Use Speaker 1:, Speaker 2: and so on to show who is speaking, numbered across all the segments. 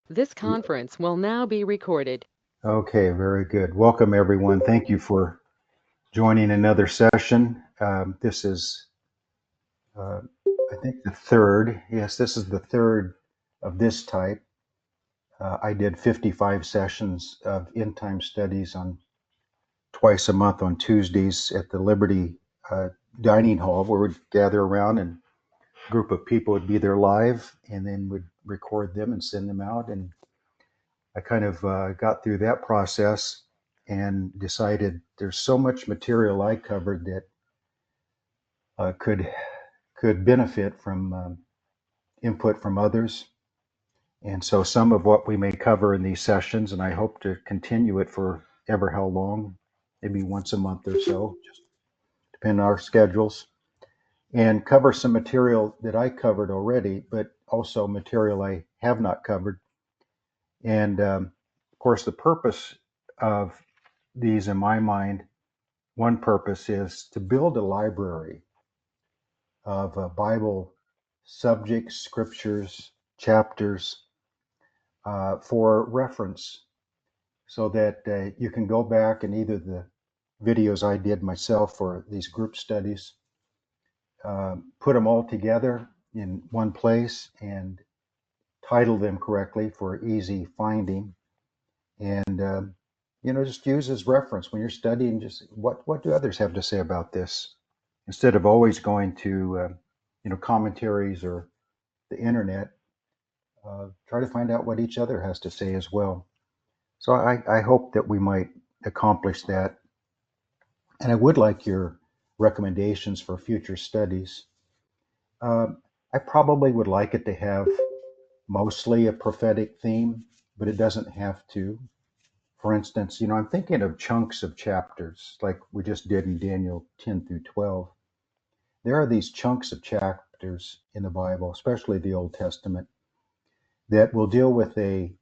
Speaker 1: This conference will now be recorded.
Speaker 2: Okay, very good. Welcome, everyone. Thank you for joining another session. This is, uh, I think, the third. Yes, this is the third of this type. I did 55 sessions of end time studies on twice a month on Tuesdays at the Liberty Dining Hall, where we'd gather around and a group of people would be there live, and then would record them and send them out. And I kind of got through that process and decided there's so much material I covered that could benefit from input from others. And so some of what we may cover in these sessions, and I hope to continue it for ever how long, maybe once a month or so, just depending on our schedules, and cover some material that I covered already, but also material I have not covered. And of course, the purpose of these, in my mind, one purpose is to build a library of Bible subjects, scriptures, chapters for reference so that you can go back and either the videos I did myself or these group studies, put them all together in one place and title them correctly for easy finding. And just use as reference when you're studying. Just what do others have to say about this, instead of always going to commentaries or the internet. Try to find out what each other has to say as well. So I hope that we might accomplish that. And I would like your recommendations for future studies. I probably would like it to have mostly a prophetic theme, but it doesn't have to. For instance, I'm thinking of chunks of chapters like we just did in Daniel 10 through 12. There are these chunks of chapters in the Bible, especially the Old Testament, that will deal with a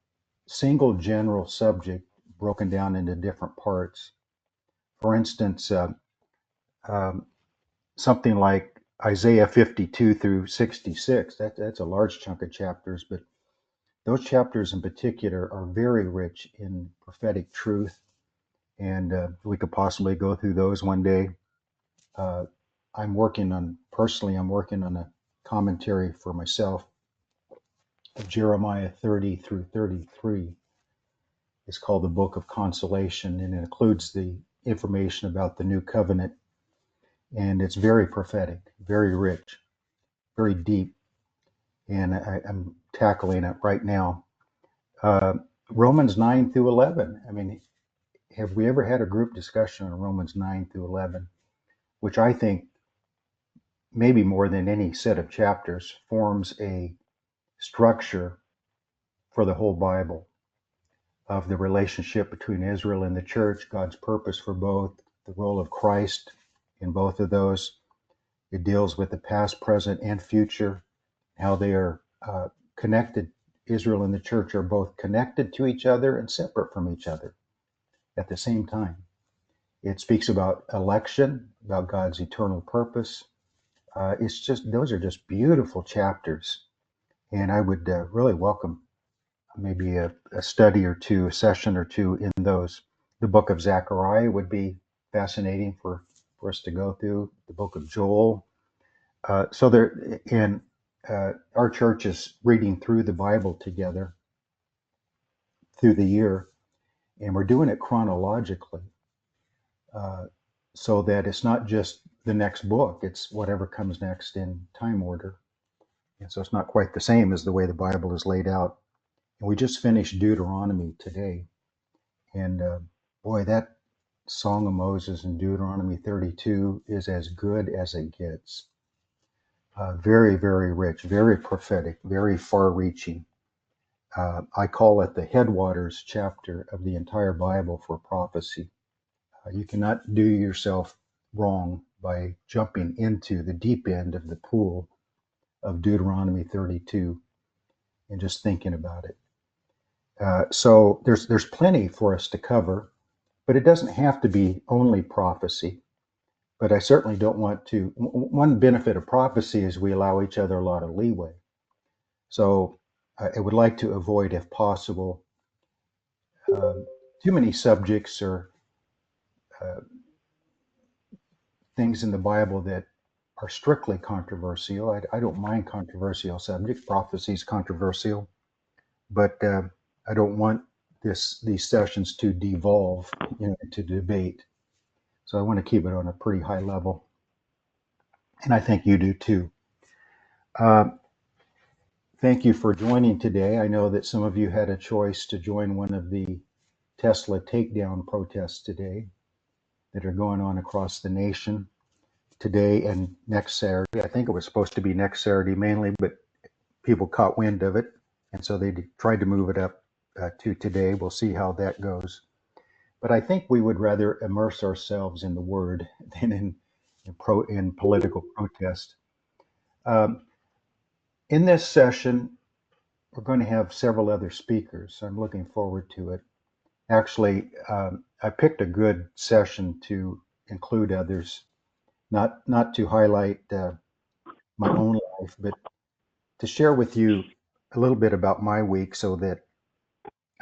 Speaker 2: single general subject broken down into different parts. For instance, um, something like Isaiah 52 through 66, that's a large chunk of chapters, but those chapters in particular are very rich in prophetic truth. And we could possibly go through those one day. Uh, personally, I'm working on a commentary for myself of Jeremiah 30 through 33. It's called the Book of Consolation, and it includes the information about the new covenant. And it's very prophetic, very rich, very deep. And I'm tackling it right now. Uh, Romans 9 through 11. I mean, have we ever had a group discussion on Romans 9 through 11, which I think maybe more than any set of chapters forms a structure for the whole Bible, of the relationship between Israel and the church, God's purpose for both, the role of Christ in both of those. It deals with the past, present, and future, how they are connected. Israel and the church are both connected to each other and separate from each other at the same time. It speaks about election, about God's eternal purpose. Those are just beautiful chapters. And I would really welcome maybe a study or two, a session or two in those. The book of Zechariah would be fascinating for us to go through. The book of Joel. So there, and our church is reading through the Bible together through the year, and we're doing it chronologically, uh, so that it's not just the next book; it's whatever comes next in time order. And so it's not quite the same as the way the Bible is laid out. And we just finished Deuteronomy today, and boy, that Song of Moses in Deuteronomy 32 is as good as it gets. Very, very rich, very prophetic, very far reaching. I call it the headwaters chapter of the entire Bible for prophecy. You cannot do yourself wrong by jumping into the deep end of the pool of Deuteronomy 32 and just thinking about it. So there's plenty for us to cover, but it doesn't have to be only prophecy. But I certainly don't want to. One benefit of prophecy is we allow each other a lot of leeway. So I would like to avoid, if possible, um, too many subjects or uh, things in the Bible that are strictly controversial. I don't mind controversial subjects. Prophecy is controversial, but I don't want these sessions to devolve, into debate. So I want to keep it on a pretty high level, and I think you do too. Uh, Thank you for joining today. I know that some of you had a choice to join one of the Tesla takedown protests today that are going on across the nation today and next Saturday. I think it was supposed to be next Saturday mainly, but people caught wind of it, and so they tried to move it up to today. We'll see how that goes. But I think we would rather immerse ourselves in the Word than in political protest. Um, in this session, we're going to have several other speakers. So I'm looking forward to it. Actually, I picked a good session to include others, not to highlight my own life, but to share with you a little bit about my week so that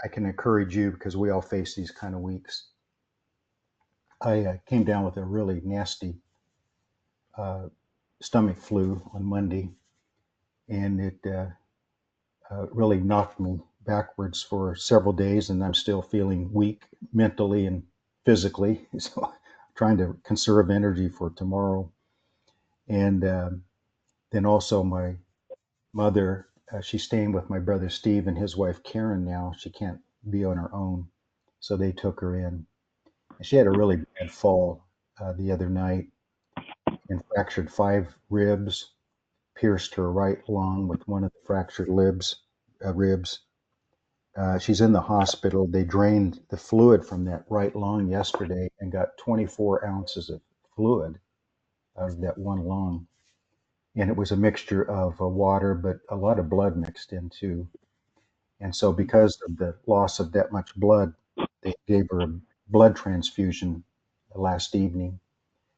Speaker 2: I can encourage you because we all face these kind of weeks. I came down with a really nasty uh, stomach flu on Monday, and it really knocked me backwards for several days, and I'm still feeling weak mentally and physically. So, trying to conserve energy for tomorrow. And then also, my mother, she's staying with my brother Steve and his wife Karen now. She can't be on her own, so they took her in. And she had a really bad fall the other night and fractured 5 ribs, pierced her right lung with one of the fractured ribs. She's in the hospital. They drained the fluid from that right lung yesterday and got 24 ounces of fluid out of that one lung. And it was a mixture of water, but a lot of blood mixed in too. And so, because of the loss of that much blood, they gave her a blood transfusion last evening.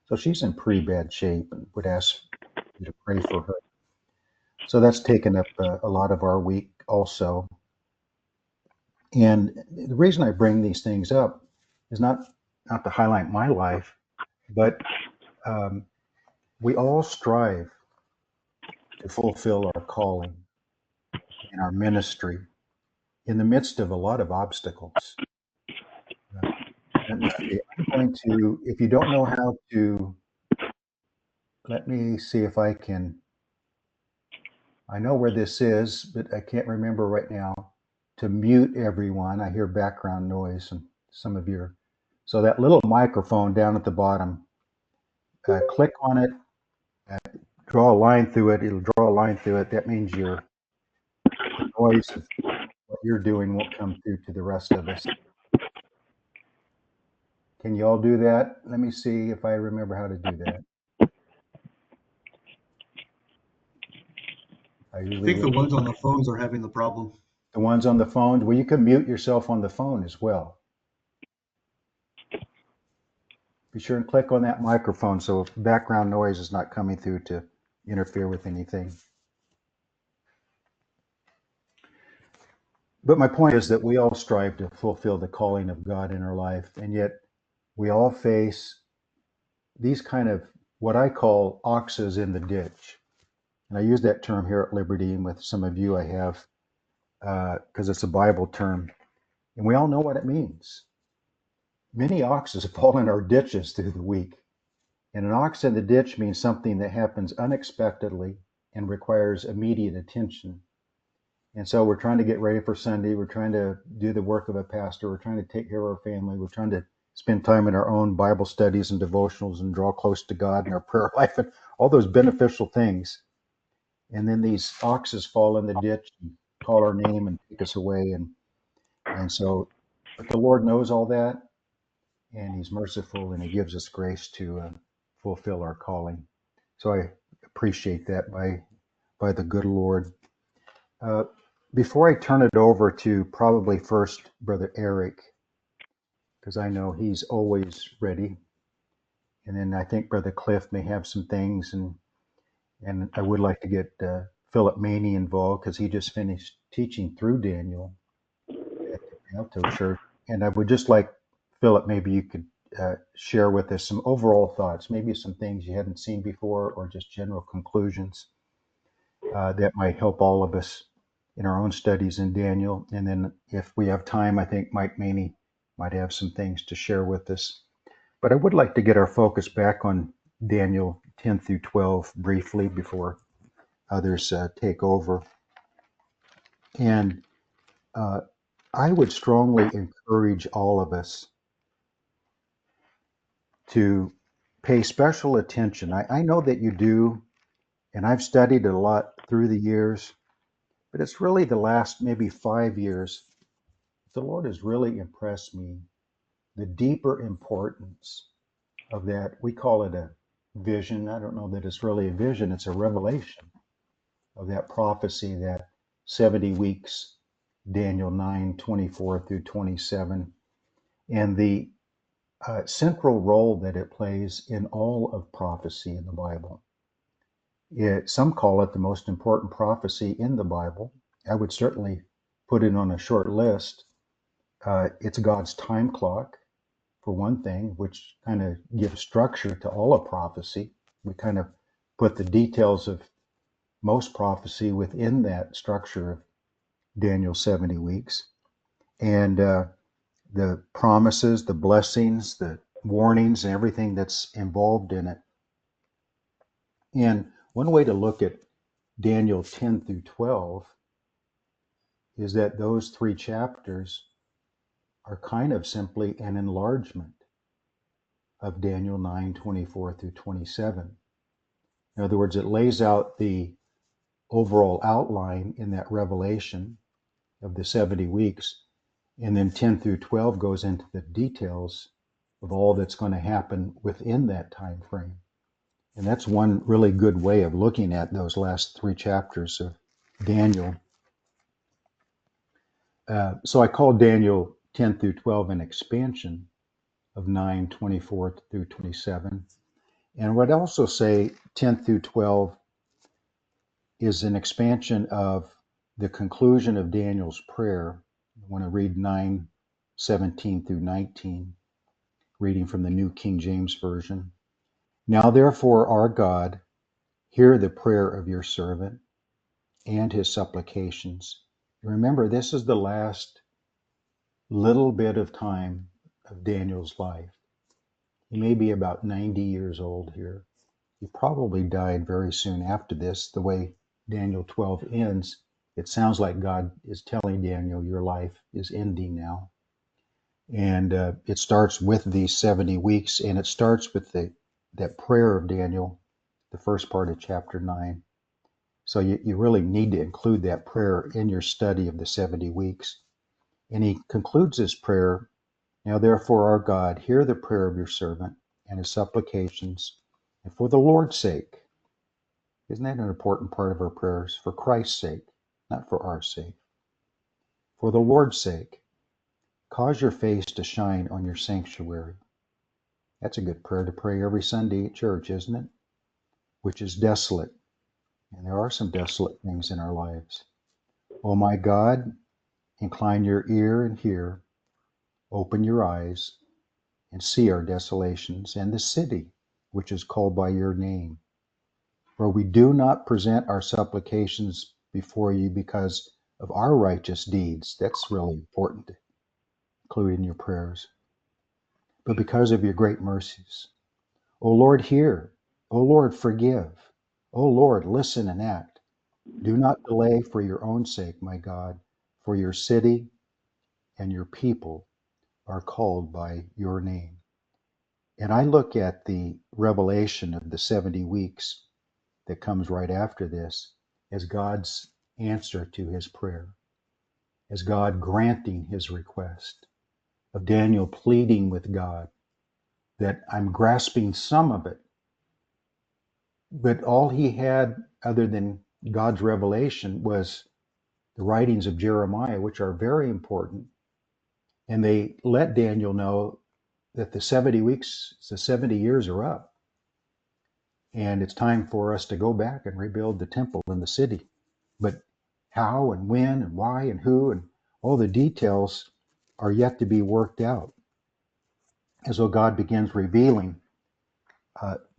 Speaker 2: So she's in pretty bad shape and would ask you to pray for her. So that's taken up a lot of our week also. And the reason I bring these things up is not to highlight my life, but um, we all strive to fulfill our calling and our ministry in the midst of a lot of obstacles. Uh, Let me see. I'm going to, if you don't know how to, let me see if I can. I know where this is, but I can't remember right now to mute everyone. I hear background noise and some of your. So that little microphone down at the bottom, click on it, uh, draw a line through it. It'll draw a line through it. That means the noise of what you're doing won't come through to the rest of us. Can you all do that? Let me see if I remember how to do that. I
Speaker 3: I
Speaker 2: usually
Speaker 3: think the ones on the phones are having the problem.
Speaker 2: the ones on the phone. Well, you can mute yourself on the phone as well. Be sure and click on that microphone so background noise is not coming through to interfere with anything. But my point is that we all strive to fulfill the calling of God in our life, and yet we all face these kind of what I call oxes in the ditch. And I use that term here at Liberty, and with some of you I have, because it's a Bible term, and we all know what it means. Many oxes fall in our ditches through the week. And an ox in the ditch means something that happens unexpectedly and requires immediate attention. And so we're trying to get ready for Sunday. We're trying to do the work of a pastor. We're trying to take care of our family. We're trying to spend time in our own Bible studies and devotionals and draw close to God in our prayer life and all those beneficial things. And then these oxes fall in the ditch and call our name and take us away. And so, but the Lord knows all that, and He's merciful, and He gives us grace to fulfill our calling. So I appreciate that by the good Lord. Uh, Before I turn it over to probably first Brother Eric, because I know he's always ready, and then I think Brother Cliff may have some things, and I would like to get Philip Maney involved because he just finished teaching through Daniel at the Alto Church. And I would just like, Philip, maybe you could share with us some overall thoughts, maybe some things you hadn't seen before, or just general conclusions that might help all of us in our own studies in Daniel. And then if we have time, I think Mike Maney might have some things to share with us. But I would like to get our focus back on Daniel 10 through 12 briefly before others take over. And I would strongly encourage all of us to pay special attention. I know that you do, and I've studied it a lot through the years, but it's really the last maybe 5 years, the Lord has really impressed me the deeper importance of that. We call it a vision. I don't know that it's really a vision, it's a revelation of that prophecy, that 70 weeks, Daniel 9:24 through 27, and the central role that it plays in all of prophecy in the Bible. Some call it the most important prophecy in the Bible. I would certainly put it on a short list. It's God's time clock, for one thing, which kind of gives structure to all of prophecy. We kind of put the details of most prophecy within that structure of Daniel's 70 weeks. And the promises, the blessings, the warnings, and everything that's involved in it. And one way to look at Daniel 10 through 12 is that those three chapters are kind of simply an enlargement of Daniel 9:24 through 27. In other words, it lays out the overall outline in that revelation of the 70 weeks, and then 10 through 12 goes into the details of all that's going to happen within that time frame. And that's one really good way of looking at those last three chapters of Daniel. So I call Daniel 10 through 12 an expansion of 9:24 through 27. And I would also say 10 through 12 is an expansion of the conclusion of Daniel's prayer. I want to read 9:17 through 19, reading from the New King James Version. Now therefore, our God, hear the prayer of your servant and his supplications. Remember, this is the last little bit of time of Daniel's life. He may be about 90 years old here. He probably died very soon after this. The way Daniel 12 ends, it sounds like God is telling Daniel, your life is ending now. And it starts with these 70 weeks, and it starts with that prayer of Daniel, the first part of chapter 9. So you really need to include that prayer in your study of the 70 weeks. And he concludes his prayer, now therefore, our God, hear the prayer of your servant and his supplications, and for the Lord's sake. Isn't that an important part of our prayers? For Christ's sake, not for our sake. For the Lord's sake, cause your face to shine on your sanctuary. That's a good prayer to pray every Sunday at church, isn't it? Which is desolate. And there are some desolate things in our lives. O my God, incline your ear and hear, open your eyes and see our desolations and the city which is called by your name. For we do not present our supplications before you because of our righteous deeds. That's really important to include in your prayers. But because of your great mercies. O Lord, hear. O Lord, forgive. O Lord, listen and act. Do not delay for your own sake, my God, for your city and your people are called by your name. And I look at the revelation of the 70 weeks that comes right after this as God's answer to his prayer, as God granting his request, of Daniel pleading with God that I'm grasping some of it, but all he had other than God's revelation was the writings of Jeremiah, which are very important. And they let Daniel know that the 70 weeks, the 70 years are up. And it's time for us to go back and rebuild the temple and the city. But how and when and why and who and all the details are yet to be worked out. And so God begins revealing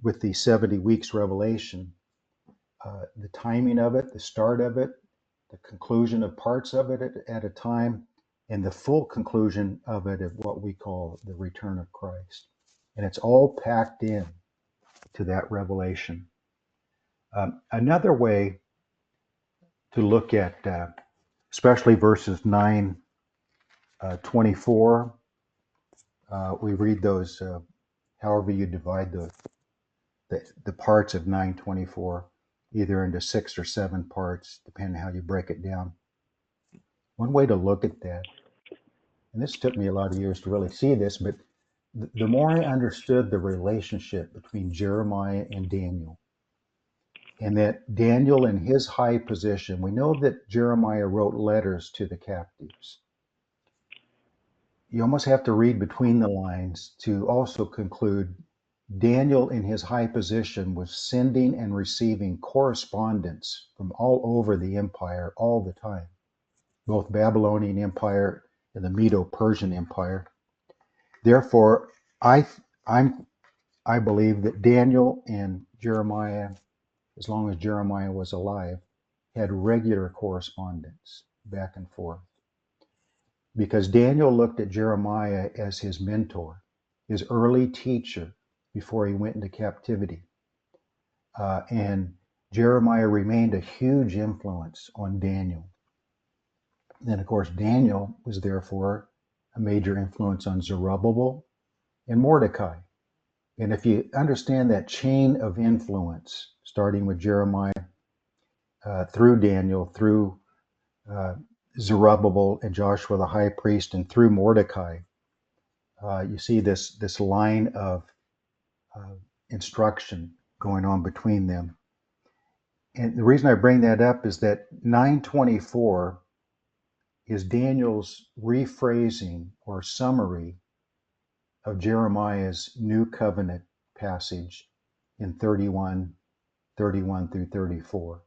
Speaker 2: with the 70 weeks revelation, the timing of it, the start of it, the conclusion of parts of it at a time, and the full conclusion of it of what we call the return of Christ. And it's all packed in to that revelation. Another way to look at, especially verses 9, 24, we read those, however you divide the parts of 924, either into 6 or 7 parts, depending on how you break it down. One way to look at that, and this took me a lot of years to really see this, but the more I understood the relationship between Jeremiah and Daniel, and that Daniel in his high position, we know that Jeremiah wrote letters to the captives. You almost have to read between the lines to also conclude Daniel in his high position was sending and receiving correspondence from all over the empire all the time, both Babylonian Empire and the Medo-Persian Empire. Therefore, I believe that Daniel and Jeremiah, as long as Jeremiah was alive, had regular correspondence back and forth. Because Daniel looked at Jeremiah as his mentor, his early teacher before he went into captivity. And Jeremiah remained a huge influence on Daniel. And of course, Daniel was therefore a major influence on Zerubbabel and Mordecai. And if you understand that chain of influence, starting with Jeremiah, through Daniel, through Zerubbabel and Joshua the high priest, and through Mordecai, you see this line of instruction going on between them. And the reason I bring that up is that 924 is Daniel's rephrasing or summary of Jeremiah's New Covenant passage in 31 through 34.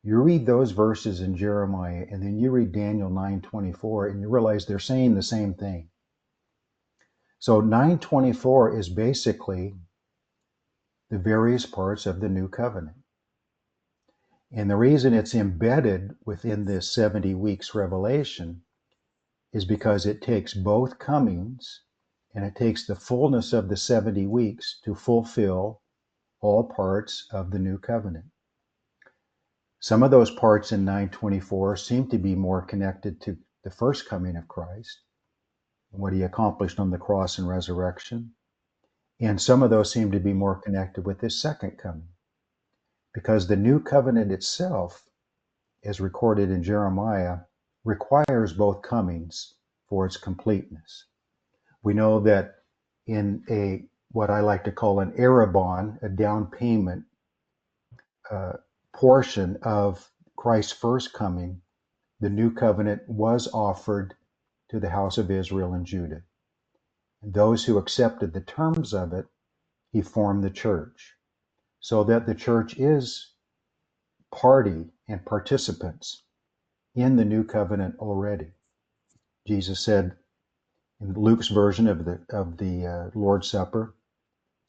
Speaker 2: You read those verses in Jeremiah, and then you read Daniel 9:24, and you realize they're saying the same thing. So 9:24 is basically the various parts of the New Covenant. And the reason it's embedded within this 70 weeks revelation is because it takes both comings and it takes the fullness of the 70 weeks to fulfill all parts of the New Covenant. Some of those parts in 924 seem to be more connected to the first coming of Christ and what he accomplished on the cross and resurrection. And some of those seem to be more connected with his second coming, because the New Covenant itself, as recorded in Jeremiah, requires both comings for its completeness. We know that in what I like to call an arrabon, a down payment portion of Christ's first coming, the New Covenant was offered to the house of Israel and Judah. And those who accepted the terms of it, he formed the church, so that the church is party and participants in the New Covenant already. Jesus said in Luke's version of the Lord's Supper,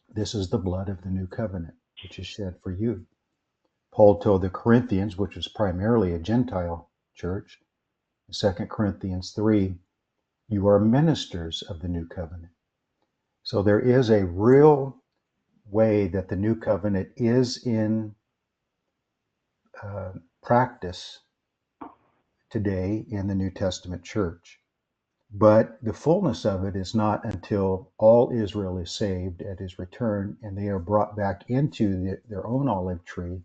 Speaker 2: "This is the blood of the New Covenant, which is shed for you." Paul told the Corinthians, which was primarily a Gentile church, in 2 Corinthians 3, "You are ministers of the New Covenant." So there is a real way that the New Covenant is in practice today in the New Testament church. But the fullness of it is not until all Israel is saved at his return and they are brought back into their own olive tree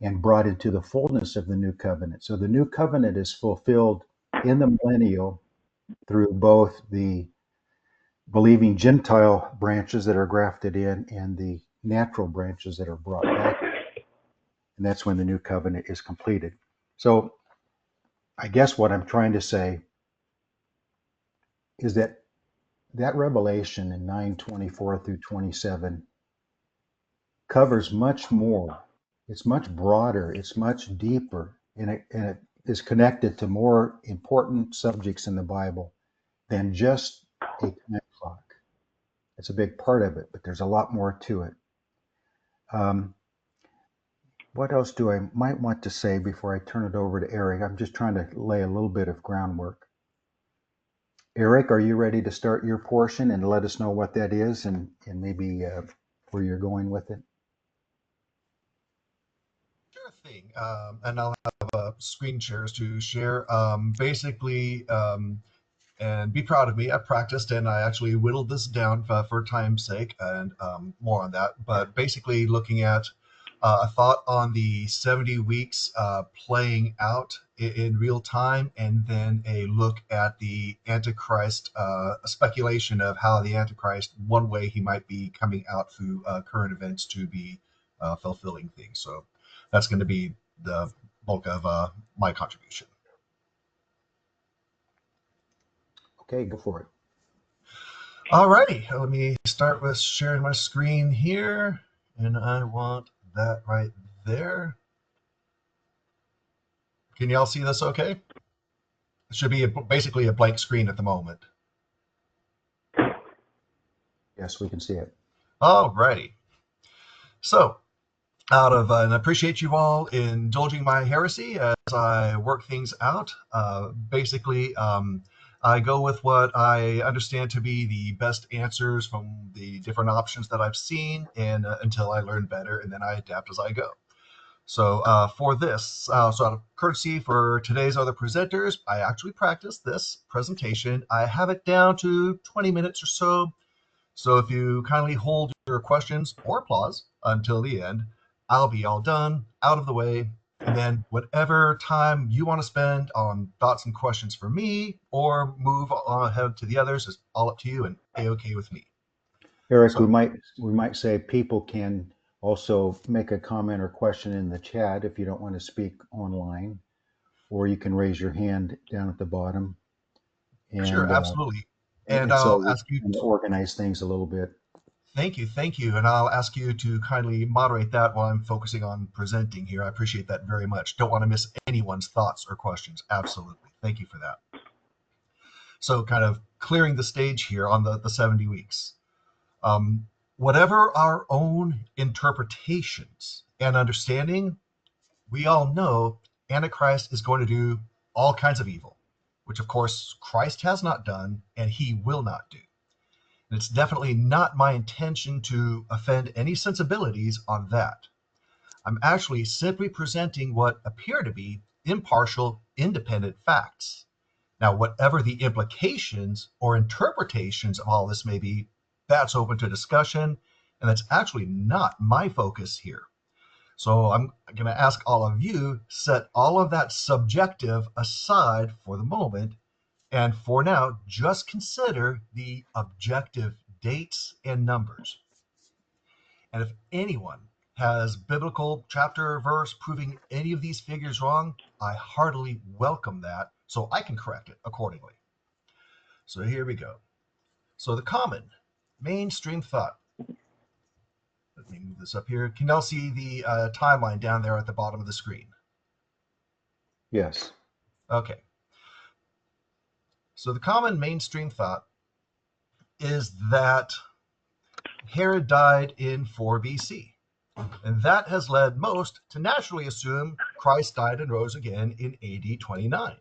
Speaker 2: and brought into the fullness of the New Covenant. So the New Covenant is fulfilled in the millennial through both the believing Gentile branches that are grafted in and the natural branches that are brought back. And that's when the New Covenant is completed. So I guess what I'm trying to say is that revelation in 9:24 through 27 covers much more. It's much broader. It's much deeper and it is connected to more important subjects in the Bible than just a time clock. It's a big part of it, but there's a lot more to it. What else do I might want to say before I turn it over to Eric? I'm just trying to lay a little bit of groundwork. Eric, are you ready to start your portion and let us know what that is and maybe where you're going with it?
Speaker 4: Sure thing. And I'll have screen shares to share. And be proud of me. I practiced and I actually whittled this down for time's sake, and more on that. But basically, looking at a thought on the 70 weeks playing out in real time, and then a look at the Antichrist, a speculation of how the Antichrist, one way he might be coming out through current events to be fulfilling things. So that's going to be the bulk of my contribution.
Speaker 2: Okay, go for it.
Speaker 4: Alrighty, let me start with sharing my screen here, and I want that right there. Can y'all see this okay? It should be basically a blank screen at the moment.
Speaker 2: Yes, we can see it.
Speaker 4: Alrighty. So, and I appreciate you all indulging my heresy as I work things out. I go with what I understand to be the best answers from the different options that I've seen, and until I learn better, and then I adapt as I go. So for this, so out of courtesy for today's other presenters, I actually practiced this presentation. I have it down to 20 minutes or so. So if you kindly hold your questions or applause until the end, I'll be all done, out of the way, and then whatever time you want to spend on thoughts and questions for me, or move on ahead to the others, is all up to you and a-okay with me.
Speaker 2: Eric,
Speaker 4: So,
Speaker 2: we might say people can also make a comment or question in the chat if you don't want to speak online, or you can raise your hand down at the bottom. And,
Speaker 4: sure, absolutely.
Speaker 2: And
Speaker 4: I'll
Speaker 2: so
Speaker 4: ask you
Speaker 2: to organize things a little bit.
Speaker 4: Thank you. And I'll ask you to kindly moderate that while I'm focusing on presenting here. I appreciate that very much. Don't want to miss anyone's thoughts or questions. Absolutely. Thank you for that. So kind of clearing the stage here on the 70 weeks. Whatever our own interpretations and understanding, we all know Antichrist is going to do all kinds of evil, which of course Christ has not done and he will not do. And it's definitely not my intention to offend any sensibilities on that. I'm actually simply presenting what appear to be impartial, independent facts. Now, whatever the implications or interpretations of all this may be, that's open to discussion, and that's actually not my focus here. So I'm going to ask all of you, set all of that subjective aside for the moment, and for now, just consider the objective dates and numbers. And if anyone has biblical chapter or verse proving any of these figures wrong, I heartily welcome that so I can correct it accordingly. So here we go. So the common mainstream thought. Let me move this up here. Can you all see the timeline down there at the bottom of the screen?
Speaker 2: Yes.
Speaker 4: Okay. So the common mainstream thought is that Herod died in 4 BC. And that has led most to naturally assume Christ died and rose again in AD 29.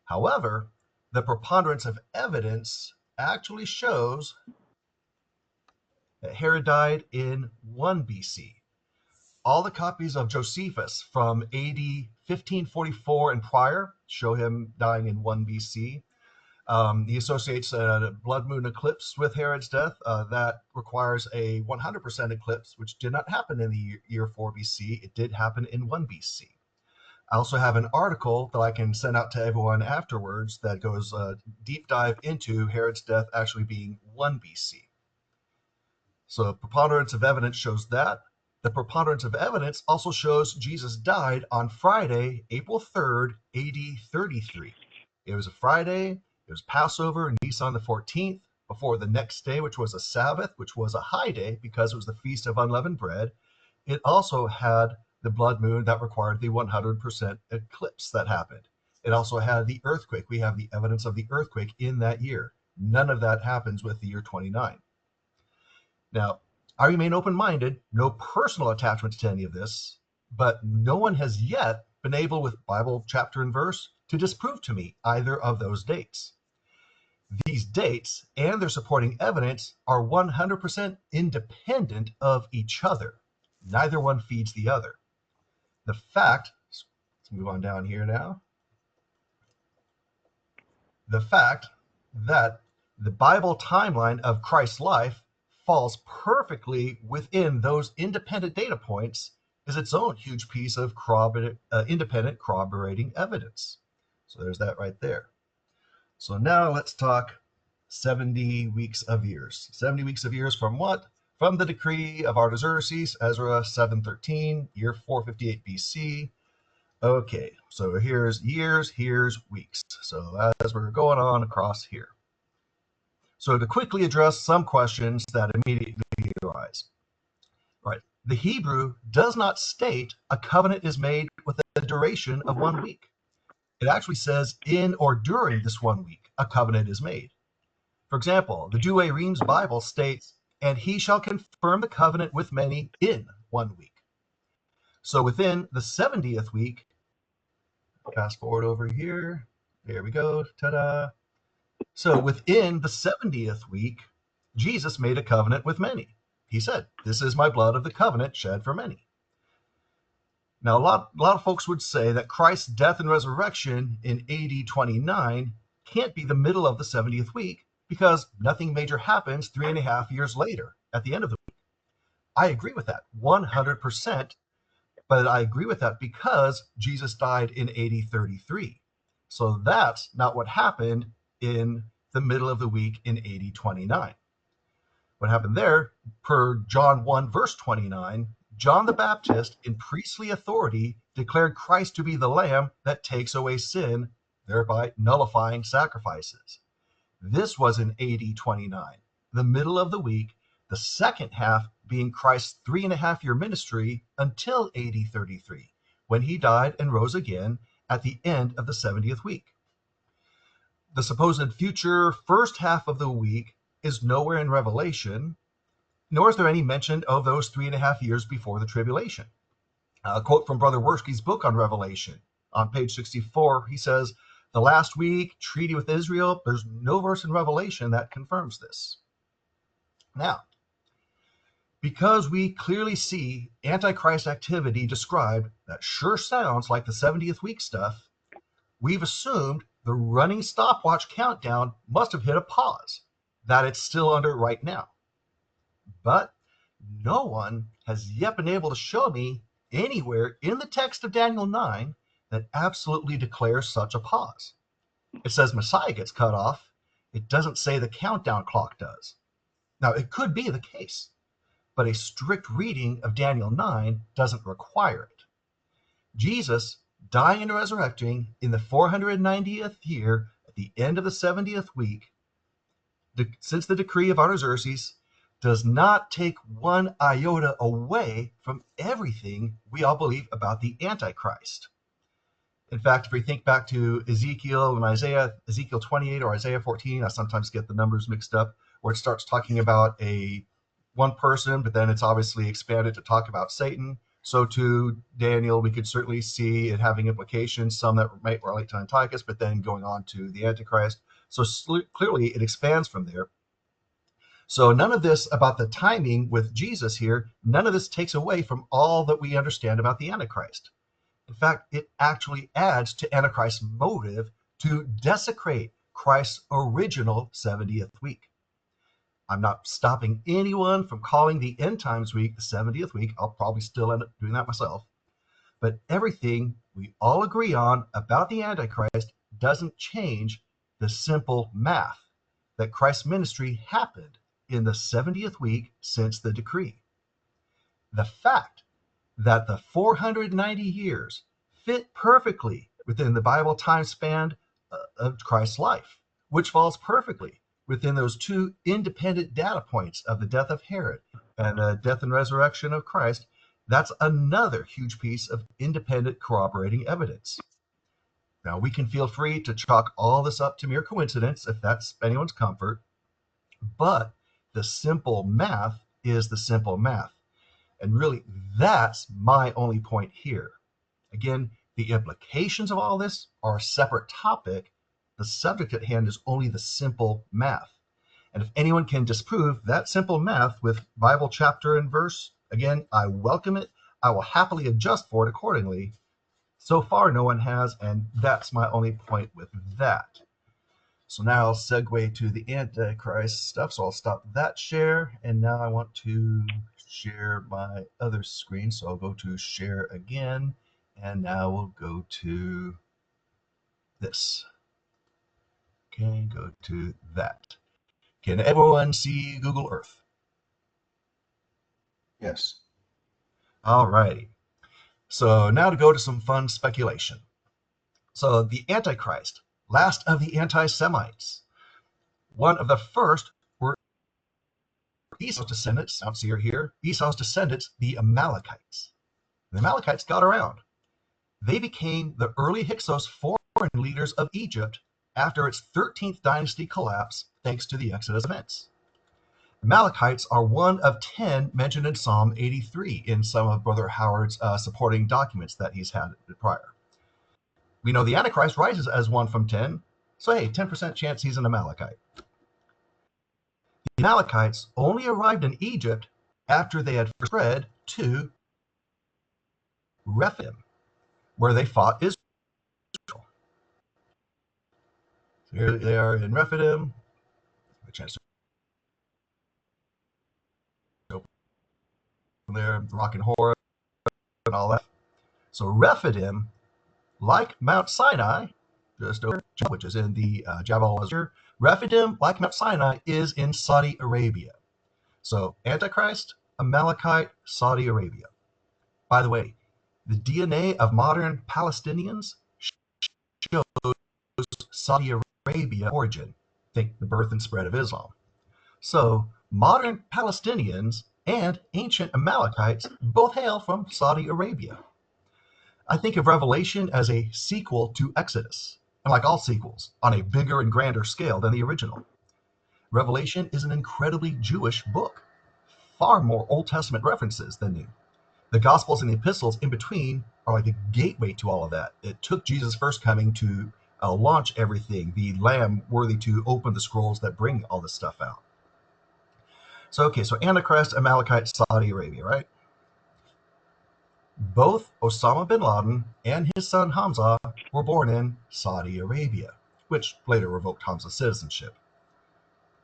Speaker 4: However, the preponderance of evidence actually shows that Herod died in 1 BC. All the copies of Josephus from AD 1544 and prior show him dying in 1 BC. He associates a blood moon eclipse with Herod's death. That requires a 100% eclipse, which did not happen in the year 4 BC. It did happen in 1 BC. I also have an article that I can send out to everyone afterwards that goes deep dive into Herod's death actually being 1 BC. So preponderance of evidence shows that. The preponderance of evidence also shows Jesus died on Friday, April 3rd, AD 33. It was a Friday. It was Passover and Nisan the 14th, before the next day, which was a Sabbath, which was a high day because it was the Feast of Unleavened Bread. It also had the blood moon that required the 100% eclipse that happened. It also had the earthquake. We have the evidence of the earthquake in that year. None of that happens with the year 29. Now, I remain open-minded, no personal attachments to any of this, but no one has yet been able, with Bible chapter and verse, to disprove to me either of those dates. These dates and their supporting evidence are 100% independent of each other. Neither one feeds the other. The fact, let's move on down here now. The fact that the Bible timeline of Christ's life falls perfectly within those independent data points is its own huge piece of independent corroborating evidence. So there's that right there. So now let's talk 70 weeks of years. 70 weeks of years from what? From the decree of Artaxerxes, Ezra 713, year 458 BC. Okay, so here's years, here's weeks. So as we're going on across here. So to quickly address some questions that immediately arise. Right, the Hebrew does not state a covenant is made with a duration of 1 week. It actually says in or during this 1 week, a covenant is made. For example, the Douay-Rheims Bible states, and he shall confirm the covenant with many in 1 week. So within the 70th week, fast forward over here, there we go, ta-da. So within the 70th week, Jesus made a covenant with many. He said, this is my blood of the covenant shed for many. Now, a lot of folks would say that Christ's death and resurrection in AD 29 can't be the middle of the 70th week because nothing major happens 3.5 years later at the end of the week. I agree with that 100%, but I agree with that because Jesus died in AD 33. So that's not what happened in the middle of the week in AD 29. What happened there, per John 1, verse 29, John the Baptist, in priestly authority, declared Christ to be the Lamb that takes away sin, thereby nullifying sacrifices. This was in AD 29, the middle of the week, the second half being Christ's 3.5-year ministry until AD 33, when he died and rose again at the end of the 70th week. The supposed future first half of the week is nowhere in Revelation, nor is there any mention of those 3.5 years before the tribulation. A quote from Brother Worski's book on Revelation. On page 64, he says, the last week, treaty with Israel, there's no verse in Revelation that confirms this. Now, because we clearly see Antichrist activity described that sure sounds like the 70th week stuff, we've assumed the running stopwatch countdown must have hit a pause, that it's still under right now. But no one has yet been able to show me anywhere in the text of Daniel 9 that absolutely declares such a pause. It says Messiah gets cut off. It doesn't say the countdown clock does. Now, it could be the case, but a strict reading of Daniel 9 doesn't require it. Jesus, dying and resurrecting in the 490th year at the end of the 70th week, since the decree of Artaxerxes, does not take one iota away from everything we all believe about the Antichrist. In fact, if we think back to Ezekiel and Isaiah, Ezekiel 28 or Isaiah 14, I sometimes get the numbers mixed up, where it starts talking about one person, but then it's obviously expanded to talk about Satan. So to Daniel, we could certainly see it having implications, some that might relate to Antiochus, but then going on to the Antichrist. So clearly it expands from there. So none of this about the timing with Jesus here, none of this takes away from all that we understand about the Antichrist. In fact, it actually adds to Antichrist's motive to desecrate Christ's original 70th week. I'm not stopping anyone from calling the end times week the 70th week. I'll probably still end up doing that myself. But everything we all agree on about the Antichrist doesn't change the simple math that Christ's ministry happened in the 70th week since the decree. The fact that the 490 years fit perfectly within the Bible time span of Christ's life, which falls perfectly within those two independent data points of the death of Herod and the death and resurrection of Christ, That's another huge piece of independent corroborating evidence. Now, we can feel free to chalk all this up to mere coincidence if that's anyone's comfort, but the simple math is the simple math. And really, that's my only point here. Again, the implications of all this are a separate topic. The subject at hand is only the simple math. And if anyone can disprove that simple math with Bible chapter and verse, again, I welcome it. I will happily adjust for it accordingly. So far, no one has, and that's my only point with that. So now I'll segue to the Antichrist stuff. So I'll stop that share. And now I want to share my other screen. So I'll go to share again. And now we'll go to this. Okay, go to that. Can everyone see Google Earth?
Speaker 2: Yes.
Speaker 4: All righty. So now to go to some fun speculation. So the Antichrist, last of the anti-Semites, one of the first were Esau's descendants. I don't see her here. Esau's descendants, the Amalekites. The Amalekites got around. They became the early Hyksos foreign leaders of Egypt after its 13th dynasty collapse, thanks to the Exodus events. Amalekites are one of 10 mentioned in Psalm 83 in some of Brother Howard's supporting documents that he's had prior. We know the Antichrist rises as one from 10, so hey, 10% chance he's an Amalekite. The Amalekites only arrived in Egypt after they had spread to Rephidim, where they fought Israel. So here they are in Rephidim. A chance to go from there, Rock and Horeb, and all that. So Rephidim, like Mount Sinai, just over, which is in the Jabal Azur, Rephidim, like Mount Sinai, is in Saudi Arabia. So Antichrist, Amalekite, Saudi Arabia. By the way, the DNA of modern Palestinians shows Saudi Arabia origin. Think the birth and spread of Islam. So modern Palestinians and ancient Amalekites both hail from Saudi Arabia. I think of Revelation as a sequel to Exodus, and like all sequels, on a bigger and grander scale than the original. Revelation is an incredibly Jewish book, far more Old Testament references than New. The Gospels and the Epistles in between are like the gateway to all of that. It took Jesus' first coming to launch everything, the Lamb worthy to open the scrolls that bring all this stuff out. So, okay, so Antichrist, Amalekite, Saudi Arabia, right? Both Osama bin Laden and his son Hamza were born in Saudi Arabia, which later revoked Hamza's citizenship.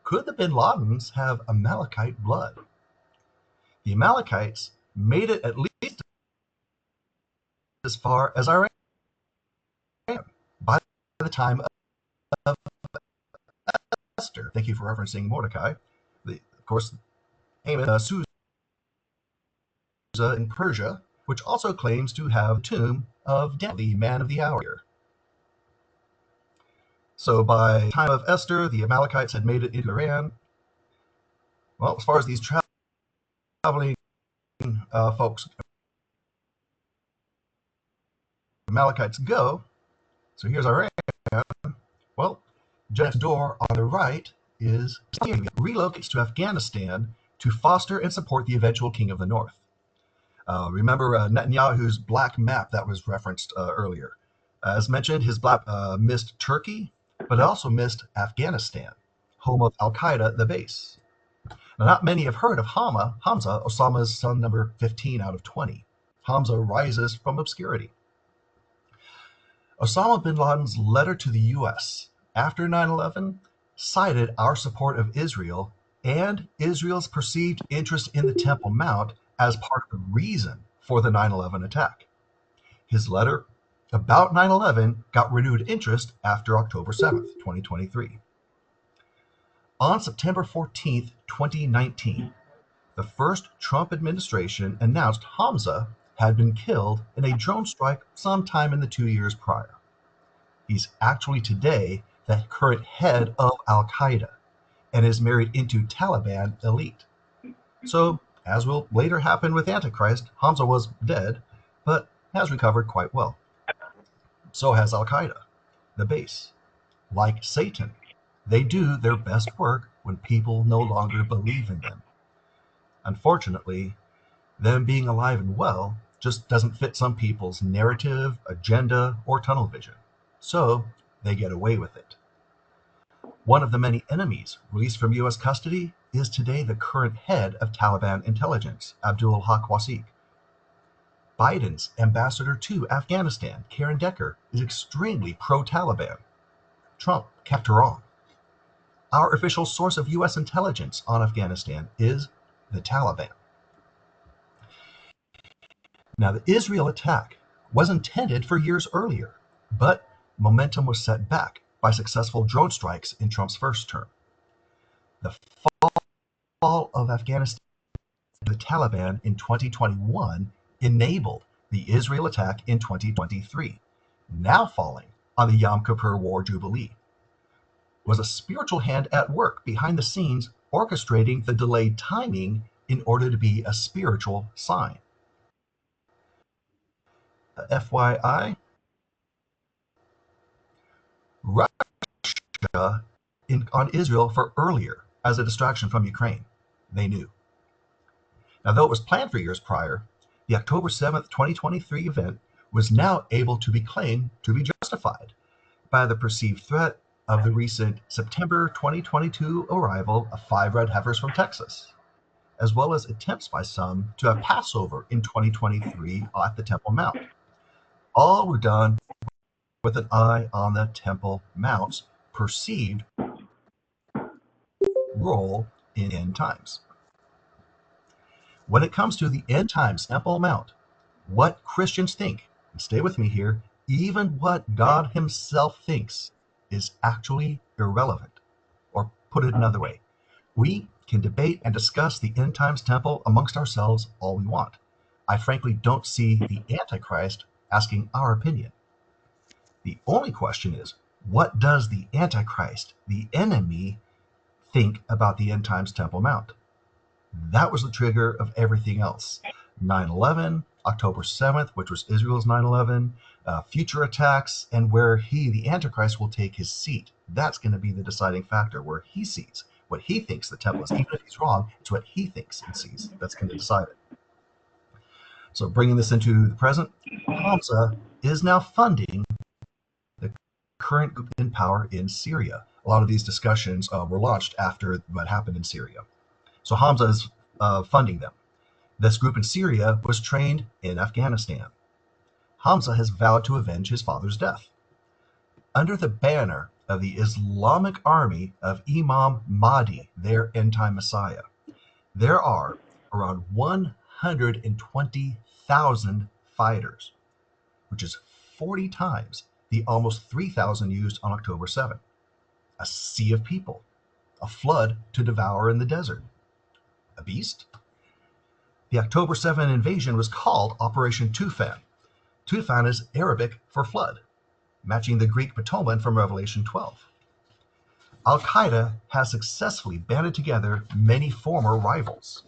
Speaker 4: Could the bin Ladens have Amalekite blood? The Amalekites made it at least as far as Iran by the time of Esther. Thank you for referencing Mordecai. Of course, Haman, Susa in Persia, which also claims to have the tomb of Daniel, the man of the hour. So by the time of Esther, the Amalekites had made it into Iran. Well, as far as these traveling folks, Amalekites go, so here's Iran. Well, just next door on the right is Syria, relocates to Afghanistan to foster and support the eventual king of the north. Remember Netanyahu's black map that was referenced earlier. As mentioned, his black missed Turkey, but it also missed Afghanistan, home of Al-Qaeda, the base. Now, not many have heard of Hamza, Osama's son number 15 out of 20. Hamza rises from obscurity. Osama bin Laden's letter to the U.S. after 9/11 cited our support of Israel and Israel's perceived interest in the Temple Mount as part of the reason for the 9/11 attack. His letter about 9/11 got renewed interest after October 7th, 2023. On September 14th, 2019, the first Trump administration announced Hamza had been killed in a drone strike sometime in the 2 years prior. He's actually today the current head of Al-Qaeda and is married into Taliban elite. So As will later happen with Antichrist, Hamza was dead, but has recovered quite well. So has Al-Qaeda, the base. Like Satan, they do their best work when people no longer believe in them. Unfortunately, them being alive and well just doesn't fit some people's narrative, agenda, or tunnel vision. So they get away with it. One of the many enemies released from U.S. custody is today the current head of Taliban intelligence, Abdul Haq Wasiq. Biden's ambassador to Afghanistan, Karen Decker, is extremely pro-Taliban. Trump kept her on. Our official source of U.S. intelligence on Afghanistan is the Taliban. Now, the Israel attack was intended for years earlier, but momentum was set back by successful drone strikes in Trump's first term. The fall of Afghanistan to the Taliban in 2021 enabled the Israel attack in 2023, now falling on the Yom Kippur War Jubilee. Was a spiritual hand at work behind the scenes orchestrating the delayed timing in order to be a spiritual sign. FYI, Russia on Israel for earlier as a distraction from Ukraine. They knew. Now, though it was planned for years prior, the October 7th, 2023 event was now able to be claimed to be justified by the perceived threat of the recent September 2022 arrival of 5 red heifers from Texas, as well as attempts by some to have Passover in 2023 at the Temple Mount. All were done with an eye on the Temple Mount's perceived role in end times. When it comes to the end times Temple Mount, what Christians think, and stay with me here, even what God himself thinks is actually irrelevant. Or put it another way, we can debate and discuss the end times temple amongst ourselves all we want. I frankly don't see the Antichrist asking our opinion. The only question is, what does the Antichrist, the enemy, think about the end times Temple Mount? That was the trigger of everything else. 9/11, October 7th, which was Israel's 9/11, future attacks, and where he, the Antichrist, will take his seat. That's going to be the deciding factor, where he sees, what he thinks the temple is. Even if he's wrong, it's what he thinks and sees that's going to decide it. So bringing this into the present, Hamza is now funding the current group in power in Syria. A lot of these discussions were launched after what happened in Syria. So Hamza is funding them. This group in Syria was trained in Afghanistan. Hamza has vowed to avenge his father's death. Under the banner of the Islamic army of Imam Mahdi, their end-time Messiah, there are around 120,000 fighters, which is 40 times the almost 3,000 used on October 7th. A sea of people, a flood to devour in the desert. A beast? The October 7 invasion was called Operation Tufan. Tufan is Arabic for flood, matching the Greek Potoman from Revelation 12. Al-Qaeda has successfully banded together many former rivals.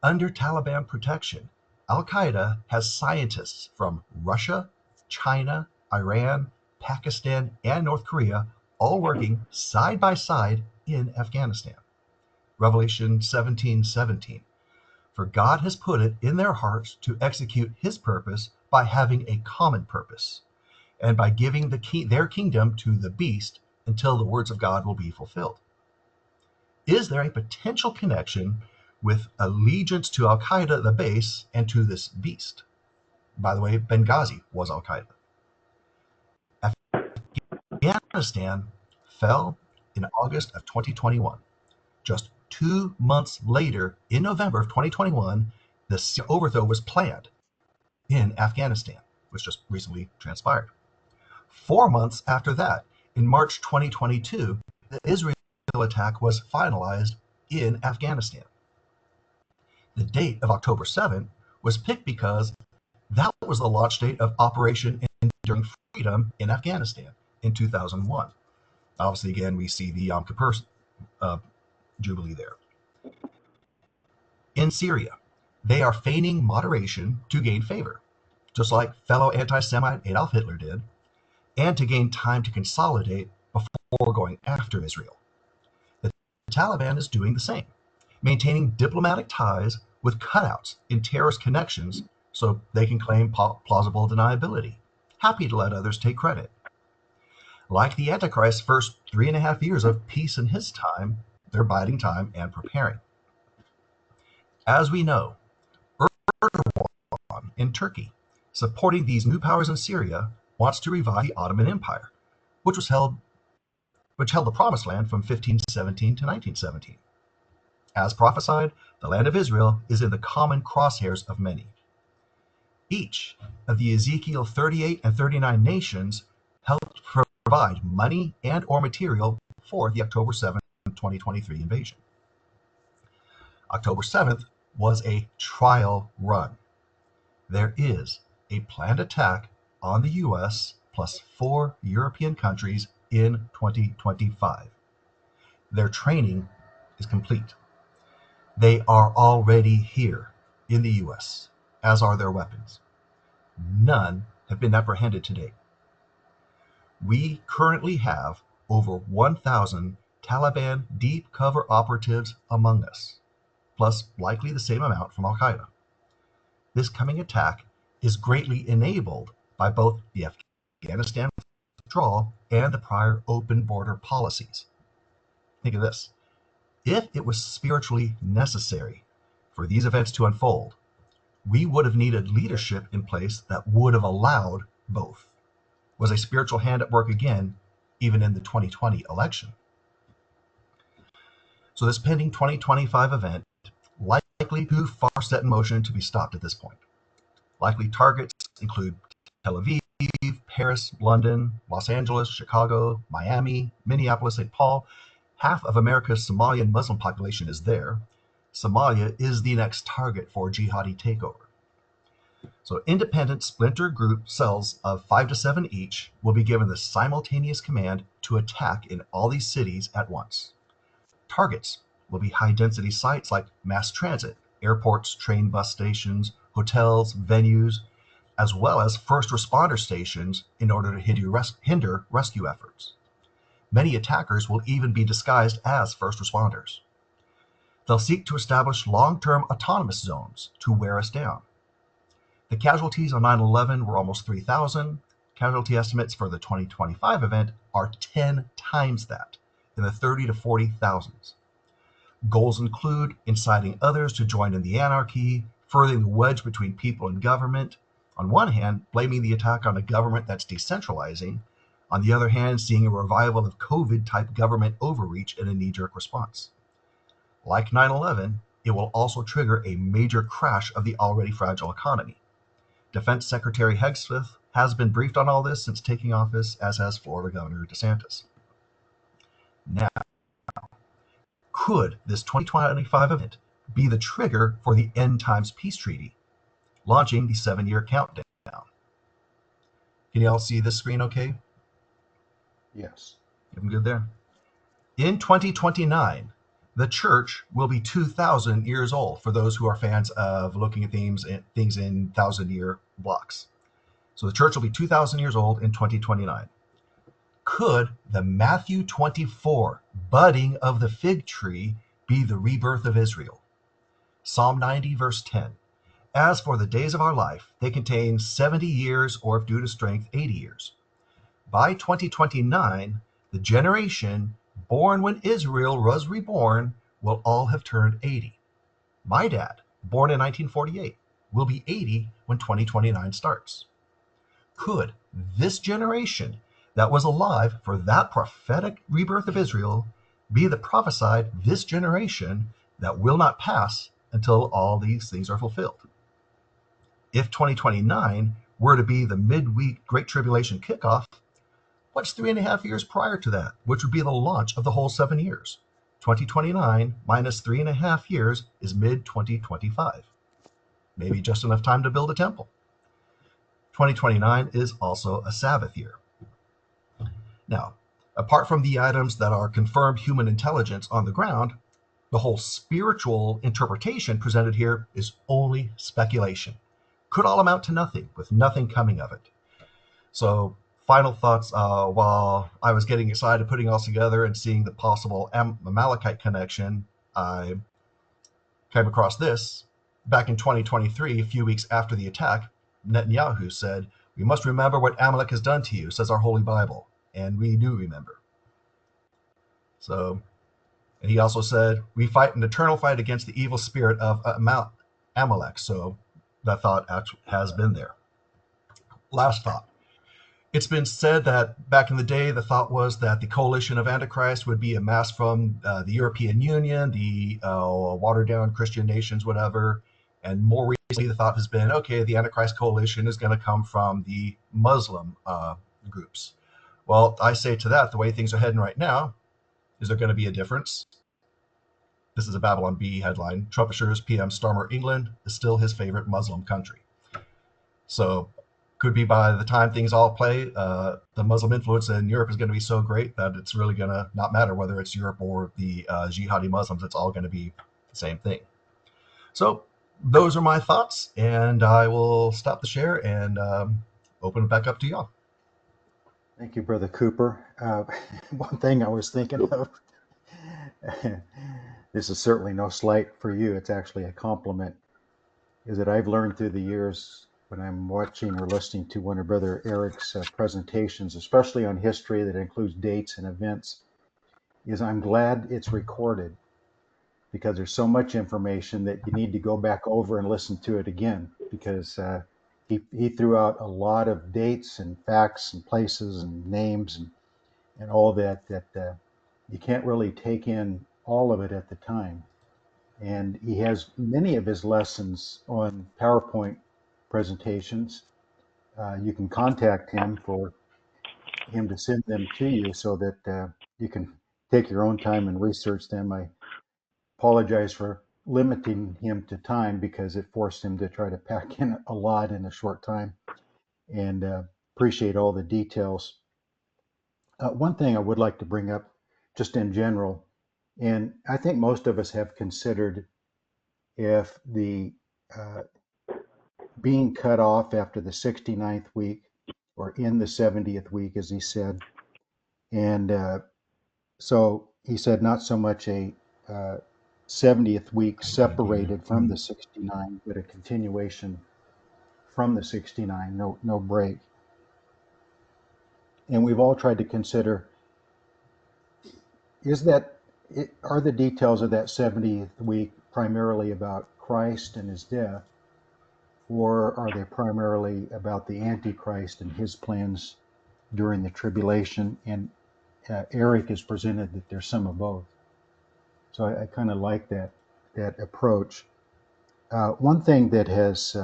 Speaker 4: Under Taliban protection, Al-Qaeda has scientists from Russia, China, Iran, Pakistan, and North Korea all working side by side in Afghanistan. Revelation 17:17. For God has put it in their hearts to execute his purpose by having a common purpose, and by giving their kingdom to the beast until the words of God will be fulfilled. Is there a potential connection with allegiance to Al-Qaeda, the base, and to this beast? By the way, Benghazi was Al-Qaeda. Afghanistan fell in August of 2021. Just 2 months later, in November of 2021, the overthrow was planned in Afghanistan, which just recently transpired. 4 months after that, in March 2022, the Israel attack was finalized in Afghanistan. The date of October 7th was picked because that was the launch date of Operation Enduring Freedom in Afghanistan in 2001. Obviously, again, we see the Yom Kippur Jubilee there. In Syria, they are feigning moderation to gain favor, just like fellow anti-Semite Adolf Hitler did, and to gain time to consolidate before going after Israel. The Taliban is doing the same, maintaining diplomatic ties with cutouts in terrorist connections so they can claim plausible deniability, happy to let others take credit. Like the Antichrist's first 3.5 years of peace in his time, they're biding time and preparing. As we know, Erdogan in Turkey, supporting these new powers in Syria, wants to revive the Ottoman Empire, which held the Promised Land from 1517 to 1917. As prophesied, the land of Israel is in the common crosshairs of many. Each of the Ezekiel 38 and 39 nations helped provide money and or material for the October 7, 2023 invasion. October 7th was a trial run. There is a planned attack on the US plus 4 European countries in 2025. Their training is complete. They are already here in the US, as are their weapons. None have been apprehended to date. We currently have over 1,000 Taliban deep cover operatives among us, plus likely the same amount from Al-Qaeda. This coming attack is greatly enabled by both the Afghanistan withdrawal and the prior open border policies. Think of this. If it was spiritually necessary for these events to unfold, we would have needed leadership in place that would have allowed both. Was a spiritual hand at work again, even in the 2020 election? So this pending 2025 event likely too far set in motion to be stopped at this point. Likely targets include Tel Aviv, Paris, London, Los Angeles, Chicago, Miami, Minneapolis, St. Paul. Half of America's Somalian Muslim population is there. Somalia is the next target for jihadi takeover. So independent splinter group cells of 5 to 7 each will be given the simultaneous command to attack in all these cities at once. Targets will be high-density sites like mass transit, airports, train bus stations, hotels, venues, as well as first responder stations in order to hinder rescue efforts. Many attackers will even be disguised as first responders. They'll seek to establish long-term autonomous zones to wear us down. The casualties on 9/11 were almost 3,000. Casualty estimates for the 2025 event are 10 times that, in the 30 to 40,000s. Goals include inciting others to join in the anarchy, furthering the wedge between people and government. On one hand, blaming the attack on a government that's decentralizing. On the other hand, seeing a revival of COVID-type government overreach in a knee-jerk response. Like 9/11, it will also trigger a major crash of the already fragile economy. Defense Secretary Hegseth has been briefed on all this since taking office, as has Florida Governor DeSantis. Now, could this 2025 event be the trigger for the End Times Peace Treaty, launching the 7-year countdown? Can you all see this screen okay?
Speaker 2: Yes.
Speaker 4: I'm good there. In 2029, the church will be 2,000 years old for those who are fans of looking at things in 1,000-year blocks. So the church will be 2,000 years old in 2029. Could the Matthew 24 budding of the fig tree be the rebirth of Israel? Psalm 90, verse 10. As for the days of our life, they contain 70 years, or if due to strength, 80 years. By 2029, the generation born when Israel was reborn will all have turned 80. My dad, born in 1948, will be 80 when 2029 starts. Could this generation that was alive for that prophetic rebirth of Israel be the prophesied this generation that will not pass until all these things are fulfilled? If 2029 were to be the midweek Great Tribulation kickoff, what's 3.5 years prior to that, which would be the launch of the whole 7 years? 2029 minus 3.5 years is mid-2025. Maybe just enough time to build a temple. 2029 is also a Sabbath year. Now, apart from the items that are confirmed human intelligence on the ground, The whole spiritual interpretation presented here is only speculation. Could all amount to nothing, with nothing coming of it. So, final thoughts. While I was getting excited putting all together and seeing the possible Amalekite connection, I came across this. Back in 2023, a few weeks after the attack, Netanyahu said, "We must remember what Amalek has done to you," says our Holy Bible. And we do remember. So, and he also said, "We fight an eternal fight against the evil spirit of Amalek." So that thought has been there. Last thought. It's been said that back in the day, the thought was that the coalition of Antichrist would be amassed from the European Union, the watered down Christian nations, whatever. And more recently, the thought has been, okay, the Antichrist coalition is going to come from the Muslim groups. Well, I say to that, the way things are heading right now, is there going to be a difference? This is a Babylon Bee headline. Trump assures PM Starmer England is still his favorite Muslim country. So could be by the time things all play, the Muslim influence in Europe is going to be so great that it's really going to not matter whether it's Europe or the jihadi Muslims. It's all going to be the same thing. So those are my thoughts, and I will stop the share and open it back up to y'all.
Speaker 2: Thank you, Brother Cooper. One thing I was thinking of, this is certainly no slight for you, it's actually a compliment, is that I've learned through the years when I'm watching or listening to one of Brother Eric's presentations, especially on history that includes dates and events, is I'm glad it's recorded, because there's so much information that you need to go back over and listen to it again, because he threw out a lot of dates and facts and places and names and all that you can't really take in all of it at the time. And he has many of his lessons on PowerPoint presentations. You can contact him for him to send them to you so that you can take your own time and research them. I apologize for limiting him to time because it forced him to try to pack in a lot in a short time, and appreciate all the details. One thing I would like to bring up just in general, and I think most of us have considered if the uh, being cut off after the 69th week or in the 70th week, as he said. And so he said not so much a 70th week separated from the 69, but a continuation from the 69, no break. And we've all tried to consider, are the details of that 70th week primarily about Christ and his death, or are they primarily about the Antichrist and his plans during the tribulation? And Eric has presented that there's some of both. So I kind of like that approach. One thing that has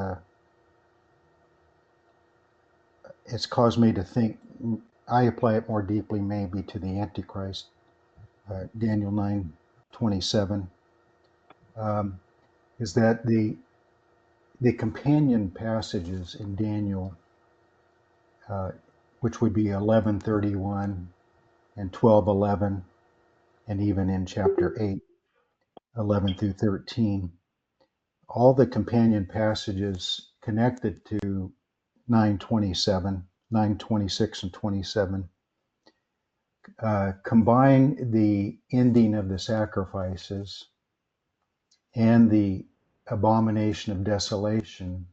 Speaker 2: it's caused me to think, I apply it more deeply maybe to the Antichrist, Daniel 9:27, is that the companion passages in Daniel, which would be 11:31 and 12:11, and even in chapter 8, 11 through 13, all the companion passages connected to 9:27, 9:26 and 27, combine the ending of the sacrifices and the abomination of desolation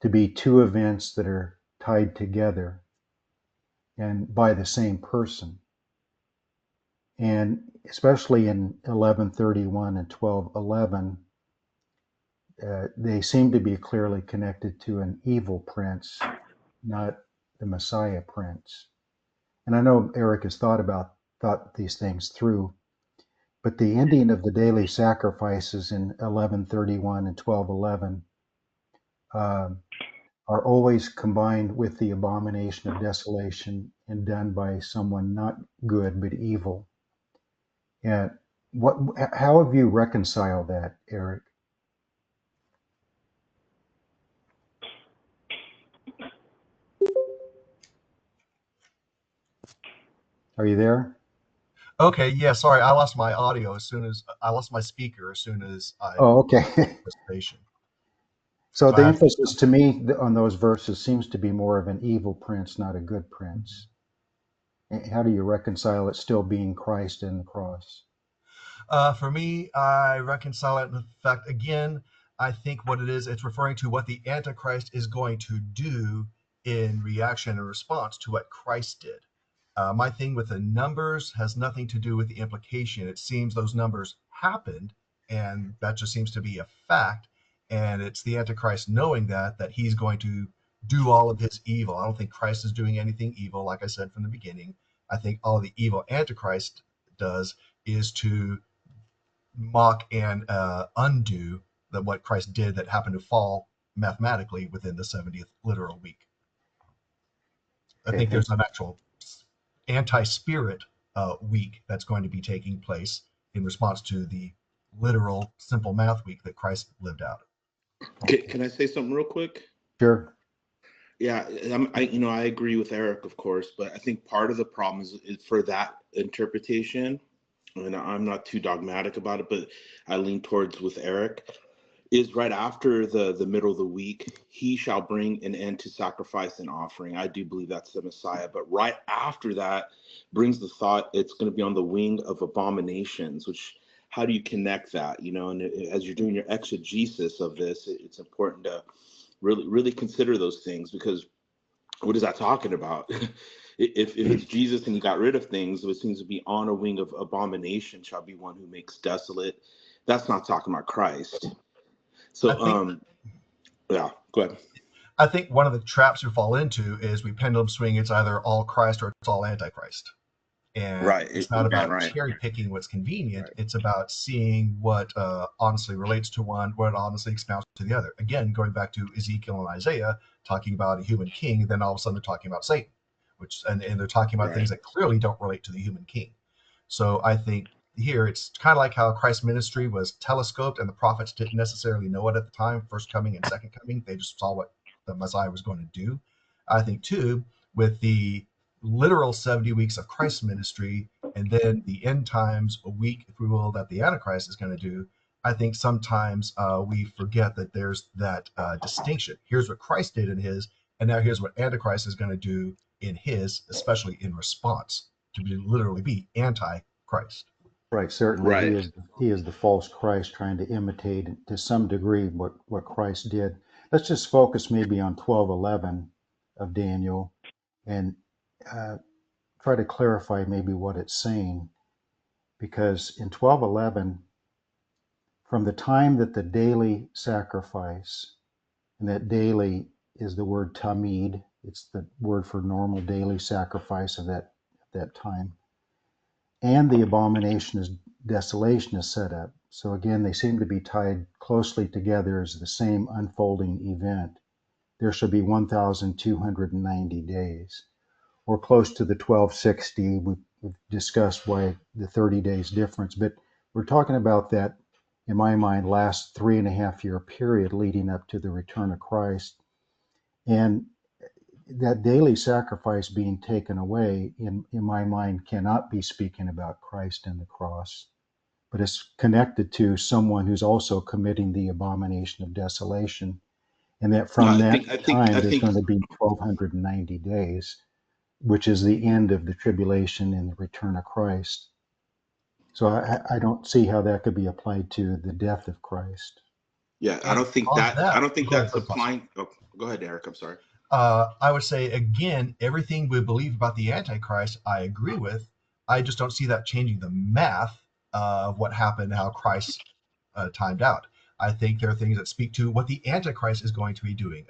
Speaker 2: to be two events that are tied together and by the same person. And especially in 11:31 and 12:11, they seem to be clearly connected to an evil prince, not the Messiah prince. And I know Eric has thought these things through, but the ending of the daily sacrifices in 11:31 and 12:11 are always combined with the abomination of desolation and done by someone not good but evil. And how have you reconciled that, Eric? Are you there?
Speaker 4: Okay, yeah, sorry, I lost my audio as soon as I lost my speaker as soon as I
Speaker 2: Oh, okay.
Speaker 4: participation.
Speaker 2: So
Speaker 4: So I
Speaker 2: the
Speaker 4: had
Speaker 2: emphasis to me on those verses seems to be more of an evil prince, not a good prince. How do you reconcile it still being Christ in the cross?
Speaker 4: For me, I reconcile it in the fact, again, I think what it is, it's referring to what the Antichrist is going to do in reaction and response to what Christ did. My thing with the numbers has nothing to do with the implication. It seems those numbers happened, and that just seems to be a fact. And it's the Antichrist knowing that he's going to do all of his evil. I don't think Christ is doing anything evil, like I said from the beginning. I think all the evil Antichrist does is to mock and undo that what Christ did that happened to fall mathematically within the 70th literal week. I
Speaker 2: Okay,
Speaker 4: think
Speaker 2: thank
Speaker 4: there's an actual anti-spirit week that's going to be taking place in response to the literal simple math week that Christ lived out.
Speaker 2: Okay,
Speaker 5: Can I say something real quick?
Speaker 2: sure.
Speaker 5: Yeah, I agree with Eric, of course, but I think part of the problem is for that interpretation, and I'm not too dogmatic about it, but I lean towards with Eric, is right after the middle of the week, he shall bring an end to sacrifice and offering. I do believe that's the Messiah, but right after that brings the thought it's going to be on the wing of abominations, which how do you connect that? And as you're doing your exegesis of this, it's important to really consider those things, because what is that talking about? if it's Jesus and he got rid of things, it seems to be on a wing of abomination shall be one who makes desolate. That's not talking about Christ.
Speaker 4: I
Speaker 5: So
Speaker 4: think
Speaker 5: yeah, go ahead.
Speaker 4: I think one of the traps we fall into is we pendulum swing. It's either all Christ or it's all Antichrist. And
Speaker 5: Right.
Speaker 4: it's not
Speaker 5: Yeah,
Speaker 4: about
Speaker 5: right.
Speaker 4: cherry picking what's convenient.
Speaker 5: Right.
Speaker 4: It's about seeing what honestly relates to one, what honestly expounds to the other. Again, going back to Ezekiel and Isaiah talking about a human king, then all of a sudden they're talking about Satan, which and they're talking about
Speaker 5: Right.
Speaker 4: things that clearly don't relate to the human king. So I think here it's kind of like how Christ's ministry was telescoped and the prophets didn't necessarily know it at the time, first coming and second coming. They just saw what the Messiah was going to do. I think too, with the literal 70 weeks of Christ's ministry and then the end times, a week, if we will, that the Antichrist is going to do, I think sometimes we forget that there's that distinction. Here's what Christ did in his, and now here's what Antichrist is going to do in his, especially in response to literally be anti-Christ.
Speaker 2: Right, certainly
Speaker 5: Right.
Speaker 2: he is the false Christ trying to imitate to some degree what Christ did. Let's just focus maybe on 12:11 of Daniel and uh, try to clarify maybe what it's saying, because in 12:11, from the time that the daily sacrifice, and that daily is the word tamid, it's the word for normal daily sacrifice of that time, and the abomination is desolation is set up. So again, they seem to be tied closely together as the same unfolding event. There shall be 1,290 days, or close to the 1260. We've discussed why the 30 days difference, but we're talking about that, in my mind, last 3.5 year period leading up to the return of Christ. And that daily sacrifice being taken away, in my mind, cannot be speaking about Christ and the cross, but it's connected to someone who's also committing the abomination of desolation. And that
Speaker 5: No,
Speaker 2: from that
Speaker 5: I
Speaker 2: time, there's
Speaker 5: think
Speaker 2: going to be 1,290 days, which is the end of the tribulation and the return of Christ. So I don't see how that could be applied to the death of Christ.
Speaker 5: yeah,
Speaker 4: And on
Speaker 5: I
Speaker 4: that,
Speaker 5: don't think
Speaker 4: go ahead,
Speaker 5: that's
Speaker 4: Brother Foster.
Speaker 5: applying. Oh, go ahead, Eric. I'm sorry.
Speaker 4: I would say again, everything we believe about the Antichrist, I agree with. I just don't see that changing the math of what happened, how Christ timed out. I think there are things that speak to what the Antichrist is going to be doing.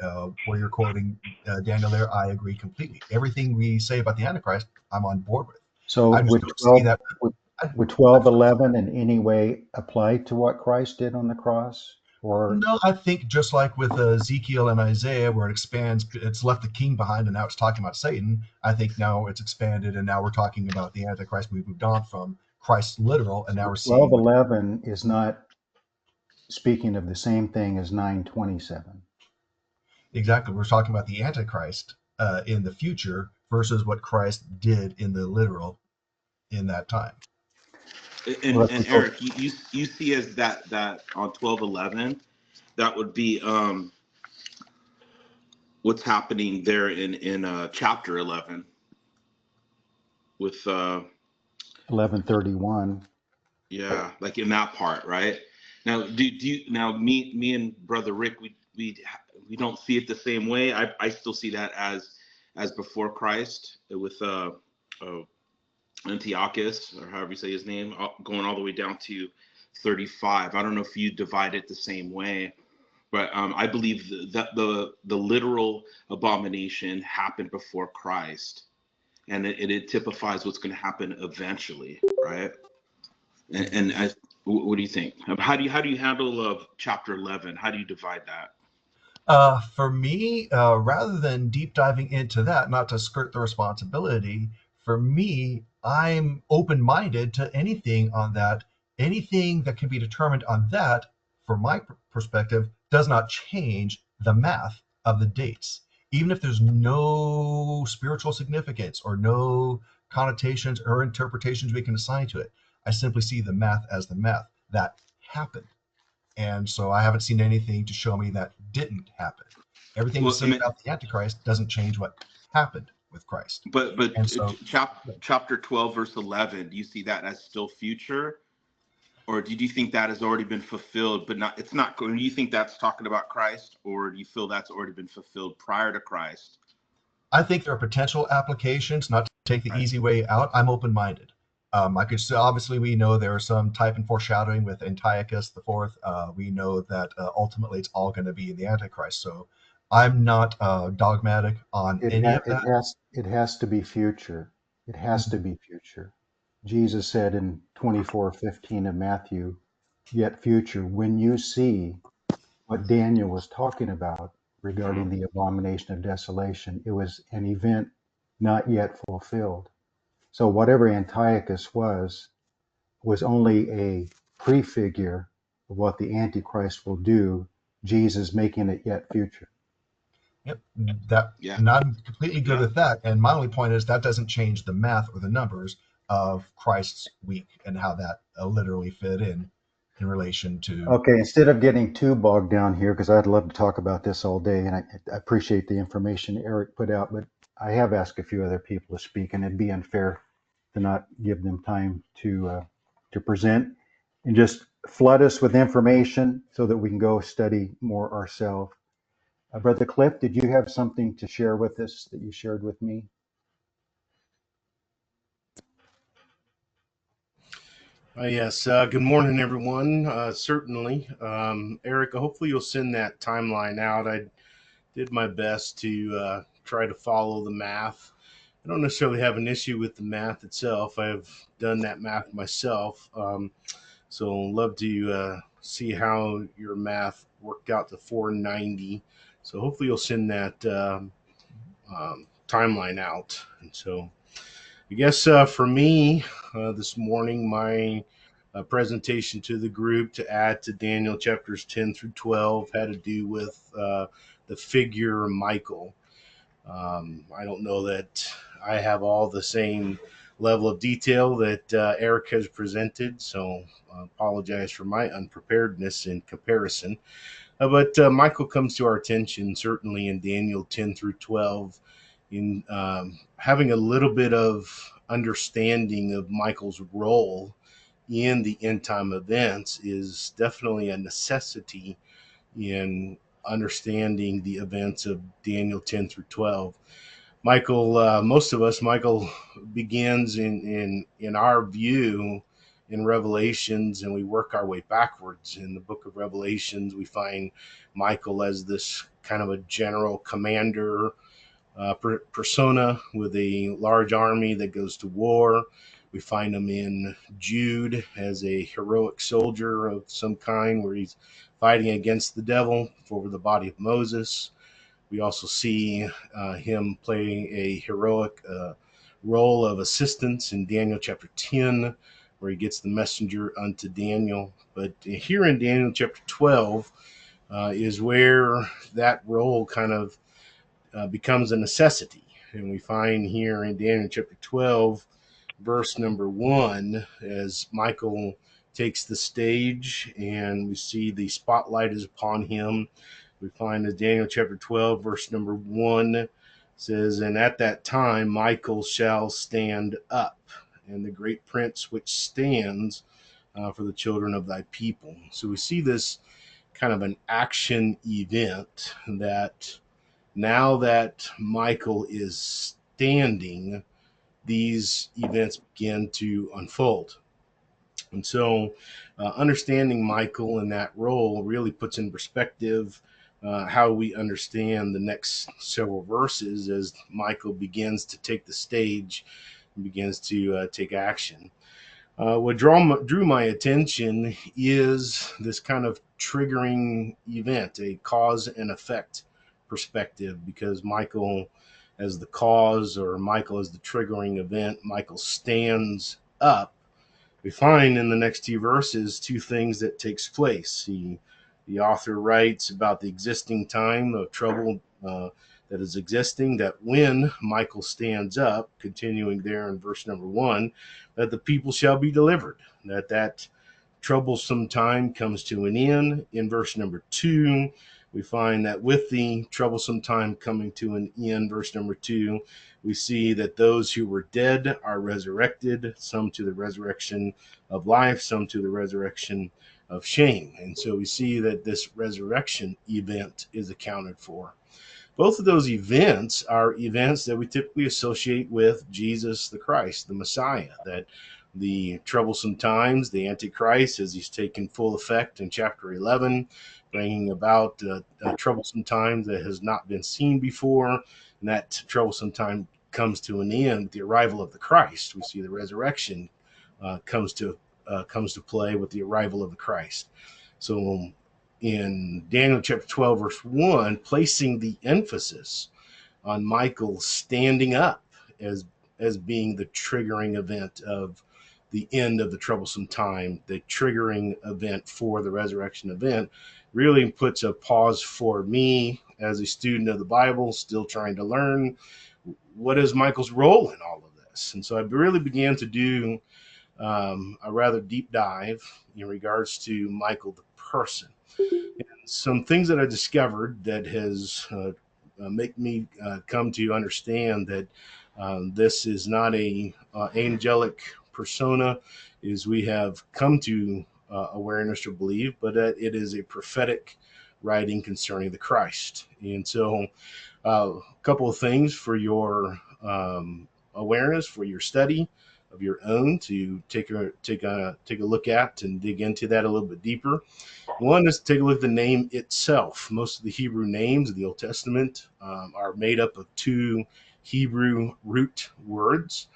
Speaker 4: Where you're quoting Daniel there, I agree completely. Everything we say about the Antichrist, I'm on board with.
Speaker 2: So
Speaker 4: I just don't see that.
Speaker 2: would
Speaker 4: I'm sorry.
Speaker 2: 12:11 in any way apply to what Christ did on the cross? Or
Speaker 4: No, I think just like with Ezekiel and Isaiah, where it expands, it's left the king behind, and now it's talking about Satan. I think now it's expanded, and now we're talking about the Antichrist. We've moved on from Christ's literal, and now
Speaker 2: so
Speaker 4: we're seeing what
Speaker 2: 12:11 is not speaking of the same thing as 9:27.
Speaker 4: exactly we're talking about the Antichrist in the future versus what Christ did in the literal in that time.
Speaker 2: Well,
Speaker 5: And
Speaker 2: if we go,
Speaker 5: Eric, you see as that on 12:11, that would be what's happening there in chapter 11 with
Speaker 2: 11:31.
Speaker 5: yeah, like in that part, right? Now, do you now me and brother Rick, we don't see it the same way. I still see that as before Christ with uh Antiochus, or however you say his name, going all the way down to 35. I don't know if you divide it the same way, but I believe that the literal abomination happened before Christ, and it typifies what's going to happen eventually, right? And what do you think? How do you handle chapter 11? How do you divide that?
Speaker 4: For me, rather than deep diving into that, not to skirt the responsibility, for me, I'm open minded to anything on that. Anything that can be determined on that, from my perspective, does not change the math of the dates. Even if there's no spiritual significance or no connotations or interpretations we can assign to it, I simply see the math as the math. That happened. And so I haven't seen anything to show me that didn't happen. Everything we
Speaker 5: Well, I
Speaker 4: say
Speaker 5: mean,
Speaker 4: about the Antichrist doesn't change what happened with Christ.
Speaker 5: but
Speaker 4: And so,
Speaker 5: chapter 12 verse 11, do you see that as still future, or do you think that has already been fulfilled but not it's not going? Do you think that's talking about Christ, or do you feel that's already been fulfilled prior to Christ?
Speaker 4: I think there are potential applications, not to take the
Speaker 5: Right.
Speaker 4: easy way out. I'm open minded. I could say, obviously, we know there are some type and foreshadowing with Antiochus the Fourth. We know that ultimately it's all going to be the Antichrist. So I'm not dogmatic on any of that.
Speaker 2: It has to be future. It has to
Speaker 4: Mhm.
Speaker 2: be future. Jesus said in 24:15 of Matthew, yet future, when you see what Daniel was talking about regarding the abomination of desolation, it was an event not yet fulfilled. So whatever Antiochus was only a prefigure of what the Antichrist will do, Jesus making it yet future.
Speaker 4: Yep, that,
Speaker 5: Yeah,
Speaker 4: and I'm completely good
Speaker 5: yeah.
Speaker 4: with that. And my only point is that doesn't change the math or the numbers of Christ's week and how that literally fit in relation to.
Speaker 2: Okay, instead of getting too bogged down here, because I'd love to talk about this all day, and I appreciate the information Eric put out, but I have asked a few other people to speak, and it'd be unfair to not give them time to present and just flood us with information so that we can go study more ourselves. Brother Cliff, did you have something to share with us that you shared with me?
Speaker 6: Yes, good morning, everyone. Certainly. Eric, hopefully you'll send that timeline out. I did my best to try to follow the math. I don't necessarily have an issue with the math itself. I've done that math myself. So love to see how your math worked out to 490. So hopefully you'll send that timeline out. And so I guess for me this morning, my presentation to the group to add to Daniel chapters 10 through 12 had to do with the figure Michael. I don't know that I have all the same level of detail that Eric has presented, so I apologize for my unpreparedness in comparison. But Michael comes to our attention certainly in Daniel 10 through 12 in having a little bit of understanding of Michael's role in the end time events is definitely a necessity in understanding the events of Daniel 10 through 12. Michael, most of us, Michael begins in our view in Revelations, and we work our way backwards. In the book of Revelations, we find Michael as this kind of a general commander persona with a large army that goes to war. We find him in Jude as a heroic soldier of some kind, where he's fighting against the devil for the body of Moses. We also see him playing a heroic role of assistance in Daniel chapter 10, where he gets the messenger unto Daniel. But here in Daniel chapter 12 is where that role kind of becomes a necessity. And we find here in Daniel chapter 12 verse number 1 as Michael takes the stage and we see the spotlight is upon him. We find that Daniel chapter 12, verse number 1 says, "And at that time Michael shall stand up, and the great prince which stands for the children of thy people." So we see this kind of an action event that now that Michael is standing, these events begin to unfold. And so, understanding Michael in that role really puts in perspective how we understand the next several verses as Michael begins to take the stage and begins to take action. What drew my attention is this kind of triggering event, a cause and effect perspective, because Michael as the cause or Michael as the triggering event, Michael stands up. We find in the next two verses two things that takes place. The author writes about the existing time of trouble that is existing, that when Michael stands up, continuing there in verse number 1, that the people shall be delivered, that troublesome time comes to an end. In verse number 2, we find that with the troublesome time coming to an end, verse number 2, we see that those who were dead are resurrected, some to the resurrection of life, some to the resurrection of shame. And so we see that this resurrection event is accounted for. Both of those events are events that we typically associate with Jesus the Christ, the Messiah, that the troublesome times, the Antichrist, as he's taken full effect in chapter 11, bringing about a troublesome time that has not been seen before, and that troublesome time comes to an end with the arrival of the Christ. We see the resurrection comes to play with the arrival of the Christ. So in Daniel chapter 12, verse 1, placing the emphasis on Michael standing up as being the triggering event of the end of the troublesome time, the triggering event for the resurrection event, really puts a pause for me as a student of the Bible, still trying to learn what is Michael's role in all of this. And so I really began to do a rather deep dive in regards to Michael the person. And some things that I discovered that has make me come to understand that this is not a angelic persona, as we have come to awareness or believe, but that it is a prophetic writing concerning the Christ. And so, a couple of things for your awareness, for your study of your own, to take a look at and dig into that a little bit deeper. One is to take a look at the name itself. Most of the Hebrew names of the Old Testament are made up of two Hebrew root words.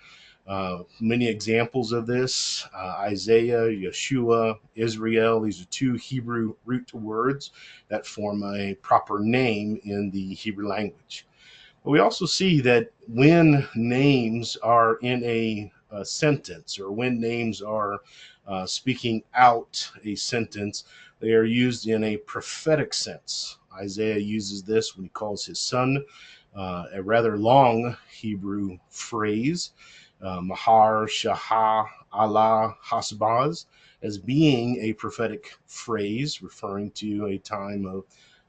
Speaker 6: Many examples of this: Isaiah, Yeshua, Israel. These are two Hebrew root words that form a proper name in the Hebrew language. But we also see that when names are in a sentence, or when names are speaking out a sentence, they are used in a prophetic sense. Isaiah uses this when he calls his son, a rather long Hebrew phrase, Mahar Shah Allah Hasbaz, as being a prophetic phrase referring to a time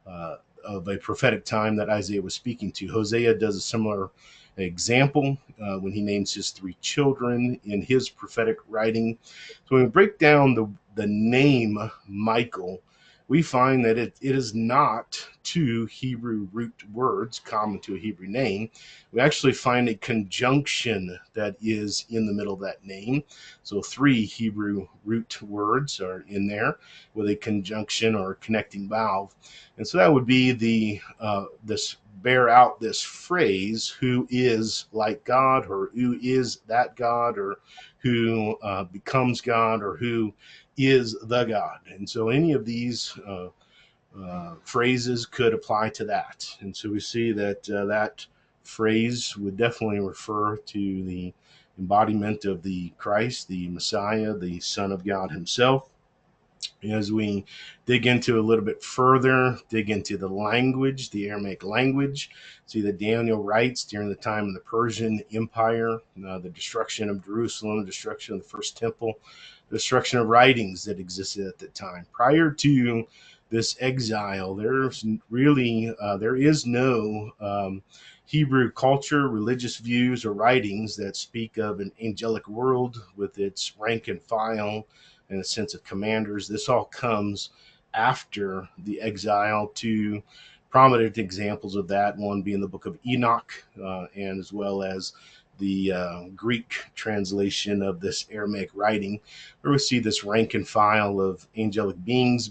Speaker 6: of a prophetic time that Isaiah was speaking to. Hosea does a similar example when he names his three children in his prophetic writing. So when we break down the name Michael, we find that it is not two Hebrew root words common to a Hebrew name. We actually find a conjunction that is in the middle of that name. So three Hebrew root words are in there with a conjunction or connecting valve. And so that would be this bear out this phrase, who is like God, or who is that God, or who becomes God, or who is the God. And so any of these phrases could apply to that. And so we see that that phrase would definitely refer to the embodiment of the Christ, the Messiah, the Son of God himself. As we dig into a little bit further, dig into the language, the Aramaic language, see that Daniel writes during the time of the Persian Empire, the destruction of Jerusalem, the destruction of the first temple, the destruction of writings that existed at that time. Prior to this exile, there is no Hebrew culture, religious views, or writings that speak of an angelic world with its rank and file and a sense of commanders. This all comes after the exile. Two prominent examples of that, one being the book of Enoch, and as well as the Greek translation of this Aramaic writing, where we see this rank and file of angelic beings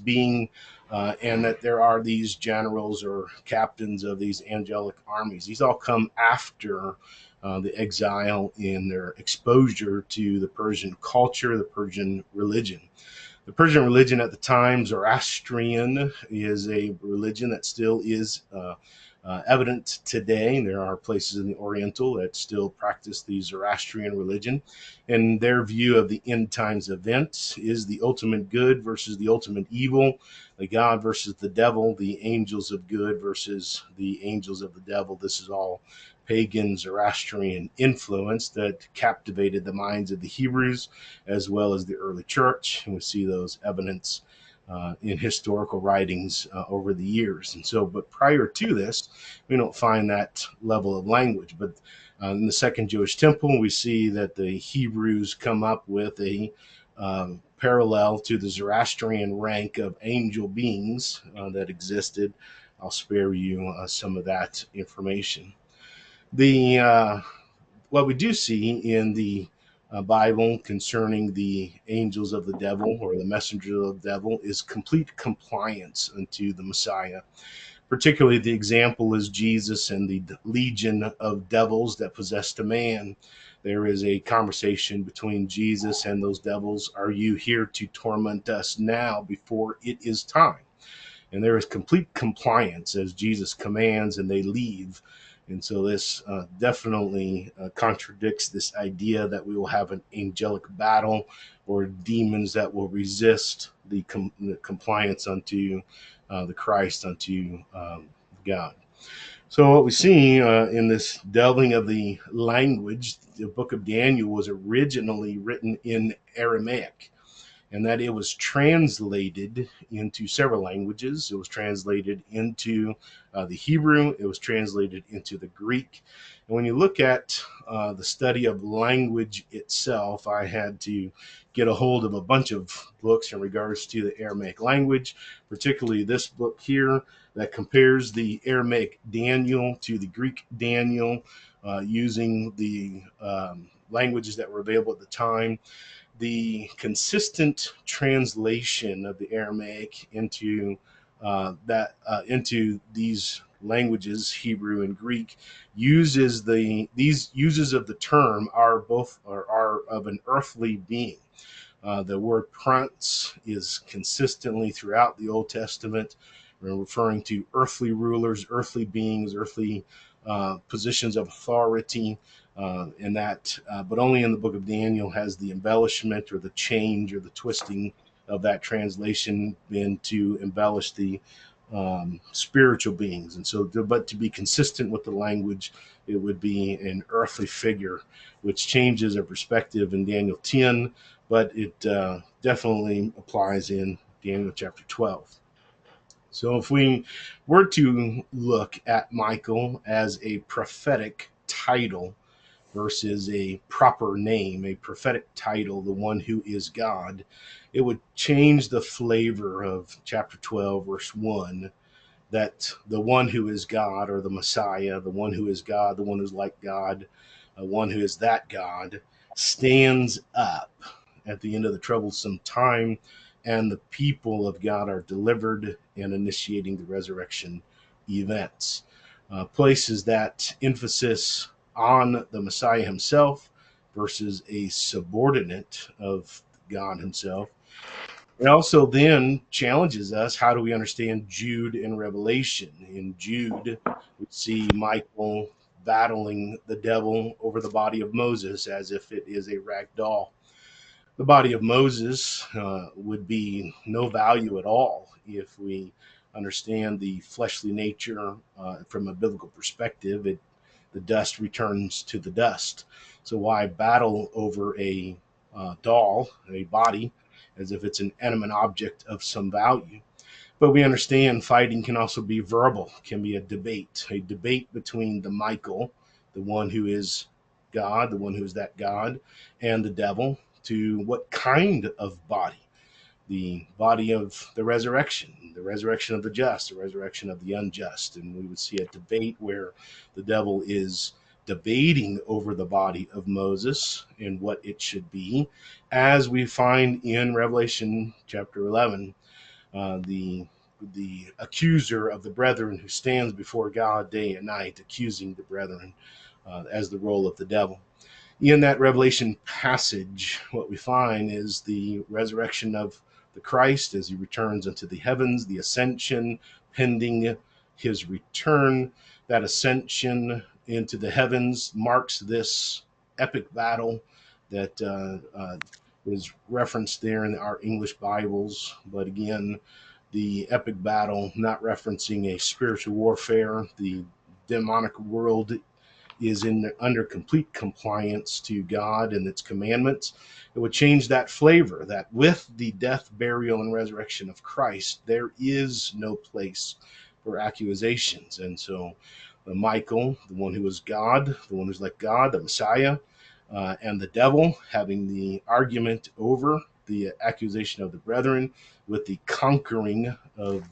Speaker 6: and that there are these generals or captains of these angelic armies. These all come after the exile in their exposure to the Persian culture, the Persian religion. The Persian religion at the time, Zoroastrian, is a religion that still is evident today. There are places in the Oriental that still practice the Zoroastrian religion, and their view of the end times events is the ultimate good versus the ultimate evil, the God versus the devil, the angels of good versus the angels of the devil. This is all pagan Zoroastrian influence that captivated the minds of the Hebrews as well as the early church. And we see those evidence in historical writings over the years. And so, but prior to this, we don't find that level of language. But in the Second Jewish Temple, we see that the Hebrews come up with a parallel to the Zoroastrian rank of angel beings that existed. I'll spare you some of that information. What we do see in the Bible concerning the angels of the devil or the messengers of the devil is complete compliance unto the Messiah. Particularly, the example is Jesus and the legion of devils that possessed a man. There is a conversation between Jesus and those devils. Are you here to torment us now before it is time? And there is complete compliance as Jesus commands, and they leave. And so this definitely contradicts this idea that we will have an angelic battle or demons that will resist the compliance unto the Christ, unto God. So what we see in this delving of the language, the book of Daniel was originally written in Aramaic, and that it was translated into several languages. It was translated into the Hebrew. It was translated into the Greek. And when you look at the study of language itself, I had to get a hold of a bunch of books in regards to the Aramaic language, particularly this book here that compares the Aramaic Daniel to the Greek Daniel using the languages that were available at the time. The consistent translation of the Aramaic into into these languages, Hebrew and Greek, these uses of the term are of an earthly being. The word prince is consistently throughout the Old Testament referring to earthly rulers, earthly beings, earthly positions of authority. But only in the book of Daniel has the embellishment or the change or the twisting of that translation been to embellish the spiritual beings. And so, but to be consistent with the language, it would be an earthly figure, which changes a perspective in Daniel 10, but it definitely applies in Daniel chapter 12. So if we were to look at Michael as a prophetic title versus a proper name, a prophetic title, the one who is God, it would change the flavor of chapter 12, verse 1, that the one who is God, or the Messiah, the one who is God, the one who's like God, one who is that God, stands up at the end of the troublesome time, and the people of God are delivered and initiating the resurrection events. Places that emphasis on the Messiah himself versus a subordinate of God himself. It also then challenges us, how do we understand Jude in Revelation? In Jude, we see Michael battling the devil over the body of Moses as if it is a rag doll. The body of Moses would be no value at all if we understand the fleshly nature from a biblical perspective. The dust returns to the dust. So why battle over a doll, a body, as if it's an inanimate object of some value? But we understand fighting can also be verbal, can be a debate between the Michael, the one who is God, the one who is that God, and the devil, to what kind of body? The body of the resurrection of the just, the resurrection of the unjust. And we would see a debate where the devil is debating over the body of Moses and what it should be, as we find in Revelation chapter 11, the accuser of the brethren who stands before God day and night, accusing the brethren, as the role of the devil. In that Revelation passage, what we find is the resurrection of the Christ as he returns into the heavens, the ascension pending his return. That ascension into the heavens marks this epic battle that is referenced there in our English Bibles. But again, the epic battle not referencing a spiritual warfare. The demonic world is under complete compliance to God and its commandments. It would change that flavor, that with the death, burial, and resurrection of Christ, there is no place for accusations. And so Michael, the one who is God, the one who's like God, the Messiah, and the devil having the argument over the accusation of the brethren with the conquering of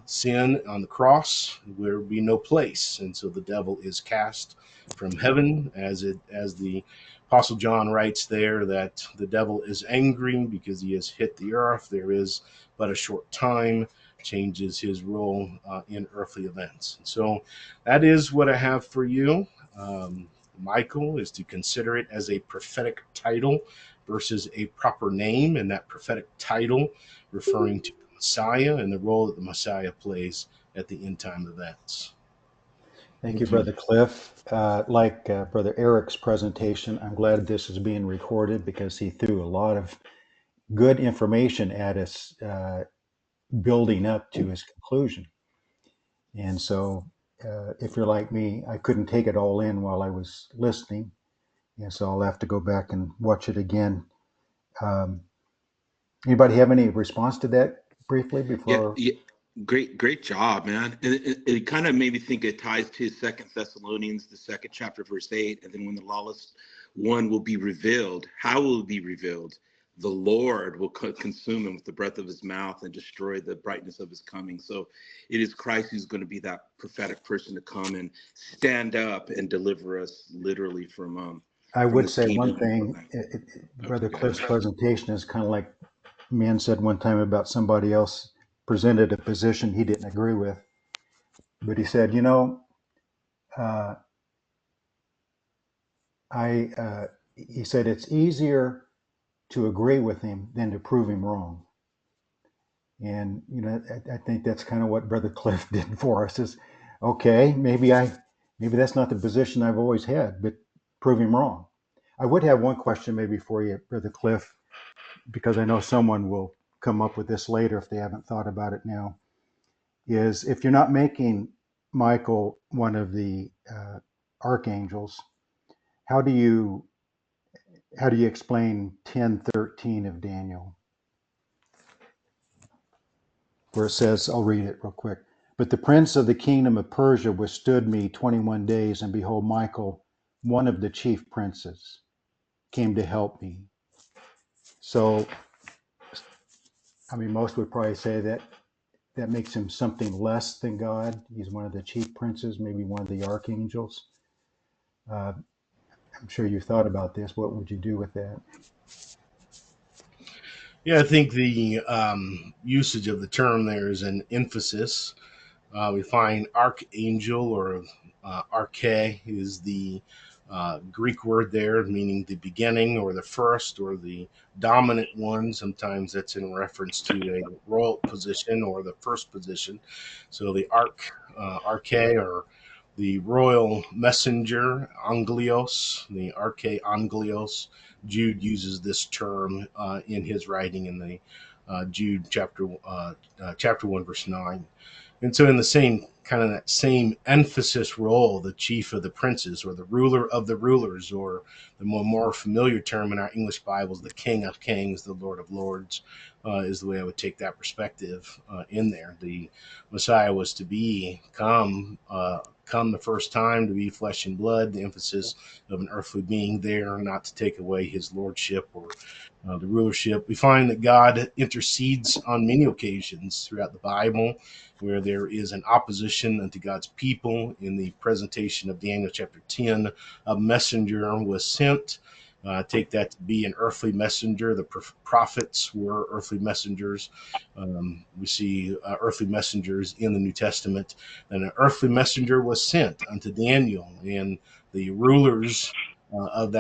Speaker 6: sin on the cross, there would be no place, and so the devil is cast from heaven, as the Apostle John writes there, that the devil is angry because he has hit the earth. There is but a short time, changes his role in earthly events. So that is what I have for you. Michael is to consider it as a prophetic title versus a proper name, and that prophetic title referring to Messiah and the role that the Messiah plays at the end time events.
Speaker 2: Thank you, Brother Cliff. Like Brother Eric's presentation, I'm glad this is being recorded because he threw a lot of good information at us, building up to his conclusion. And so, if you're like me, I couldn't take it all in while I was listening. And so I'll have to go back and watch it again. Um, Anybody have any response to that briefly
Speaker 5: Yeah,
Speaker 2: before?
Speaker 5: yeah, great job, man. And it kind of made me think it ties to Second Thessalonians, the second chapter, verse 8. And then when the lawless one will be revealed, how will it be revealed? The Lord will consume him with the breath of his mouth and destroy the brightness of his coming. So it is Christ who's going to be that prophetic person to come and stand up and deliver us literally
Speaker 2: I
Speaker 5: from
Speaker 2: would
Speaker 5: this
Speaker 2: say one
Speaker 5: kingdom.
Speaker 2: thing,
Speaker 5: Okay,
Speaker 2: Brother
Speaker 5: go ahead.
Speaker 2: Cliff's presentation is kind of like a man said one time about somebody else presented a position he didn't agree with. But he said, uh, he said, it's easier to agree with him than to prove him wrong. And, I think that's kind of what Brother Cliff did for us is, okay, maybe that's not the position I've always had, but prove him wrong. I would have one question maybe for you, Brother Cliff, because I know someone will come up with this later if they haven't thought about it now, is if you're not making Michael one of the archangels, how do you explain 10:13 of Daniel, where it says, I'll read it real quick. But the prince of the kingdom of Persia withstood me 21 days, and behold, Michael, one of the chief princes, came to help me. So, I mean, most would probably say that makes him something less than God. He's one of the chief princes, maybe one of the archangels. I'm sure you've thought about this. What would you do with that?
Speaker 6: Yeah, I think the usage of the term there is an emphasis. We find archangel or arche is the Greek word there, meaning the beginning or the first or the dominant one. Sometimes that's in reference to a royal position or the first position. So the arche or the royal messenger, anglios, the arche anglios. Jude uses this term in his writing in the Jude chapter 1, verse 9. And so, in the same kind of that same emphasis role, the chief of the princes, or the ruler of the rulers, or the more familiar term in our English Bibles, the King of Kings, the Lord of Lords, is the way I would take that perspective in there. The Messiah was to come the first time, to be flesh and blood, the emphasis of an earthly being there, not to take away his lordship or the rulership. We find that God intercedes on many occasions throughout the Bible where there is an opposition unto God's people. In the presentation of Daniel chapter 10, a messenger was sent. Take that to be an earthly messenger. The prophets were earthly messengers. We see earthly messengers in the New Testament. And an earthly messenger was sent unto Daniel, and the rulers of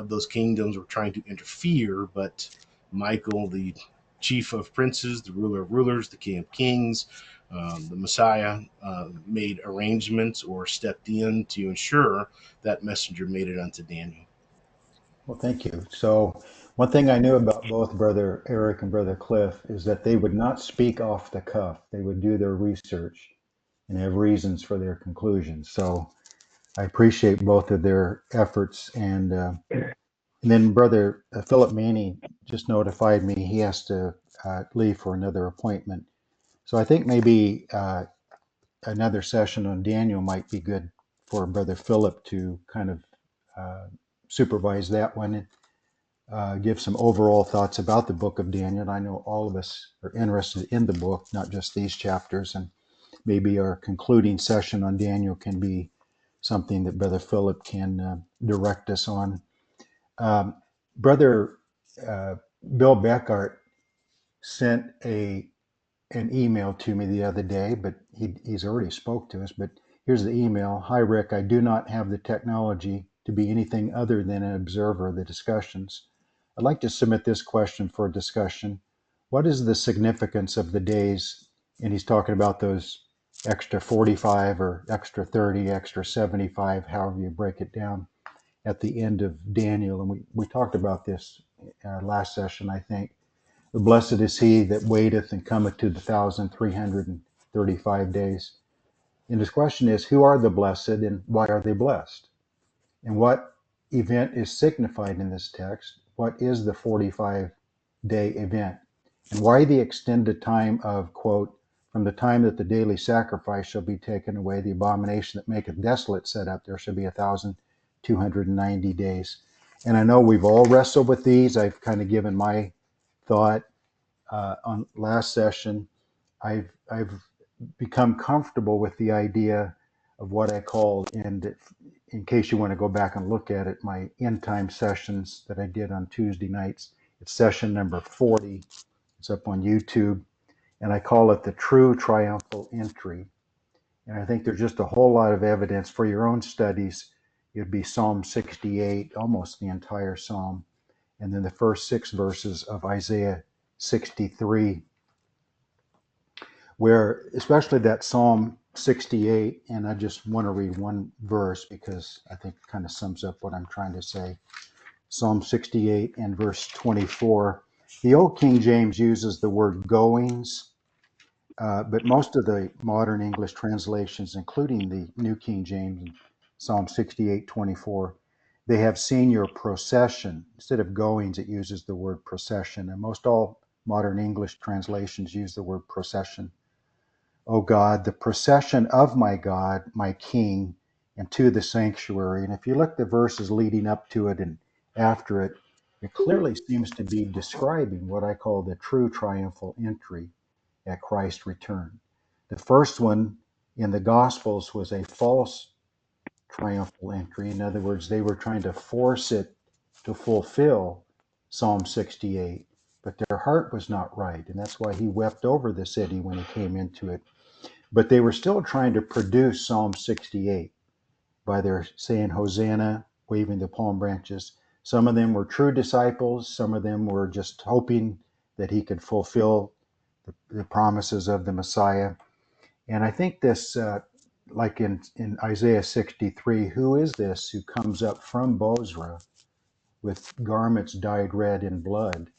Speaker 6: those kingdoms were trying to interfere, but Michael, the chief of princes, the ruler of rulers, the king of kings, the Messiah, made arrangements or stepped in to ensure that messenger made it unto Daniel.
Speaker 2: Well, thank you. So, one thing I knew about both Brother Eric and Brother Cliff is that they would not speak off the cuff. They would do their research and have reasons for their conclusions. So, I appreciate both of their efforts. And then Brother Philip Maney just notified me he has to leave for another appointment. So, I think maybe another session on Daniel might be good for Brother Philip to kind of supervise that one. Give some overall thoughts about the book of Daniel. I know all of us are interested in the book, not just these chapters, and maybe our concluding session on Daniel can be something that Brother Philip can direct us on. Brother Bill Beckart sent an email to me the other day, but he's already spoke to us. But here's the email. Hi, Rick. I do not have the technology to be anything other than an observer of the discussions. I'd like to submit this question for discussion. What is the significance of the days? And he's talking about those extra 45 or extra 30, extra 75, however you break it down at the end of Daniel. And we talked about this last session, I think. Blessed is he that waiteth and cometh to the 1,335 days. And his question is, who are the blessed and why are they blessed? And what event is signified in this text? What is the 45-day event? And why the extended time of, quote, from the time that the daily sacrifice shall be taken away, the abomination that maketh desolate set up, there shall be 1,290 days. And I know we've all wrestled with these. I've kind of given my thought on last session. I've become comfortable with the idea of what I called, and in case you want to go back and look at it, my end time sessions that I did on Tuesday nights. It's session number 40. It's up on YouTube, and I call it the true triumphal entry. And I think there's just a whole lot of evidence for your own studies. It'd be Psalm 68, almost the entire psalm, and then the first 6 verses of Isaiah 63, where especially that Psalm 68, and I just want to read one verse because I think it kind of sums up what I'm trying to say. Psalm 68 and verse 24. The Old King James uses the word goings, but most of the modern English translations, including the New King James, Psalm 68, 24, they have seen your procession. Instead of goings, it uses the word procession. And most all modern English translations use the word procession. O God, the procession of my God, my King, and to the sanctuary. And if you look at the verses leading up to it and after it, it clearly seems to be describing what I call the true triumphal entry at Christ's return. The first one in the Gospels was a false triumphal entry. In other words, they were trying to force it to fulfill Psalm 68, but their heart was not right. And that's why he wept over the city when he came into it. But they were still trying to produce Psalm 68 by their saying, Hosanna, waving the palm branches. Some of them were true disciples. Some of them were just hoping that he could fulfill the promises of the Messiah. And I think this like in Isaiah 63, who is this who comes up from Bozrah with garments dyed red in blood?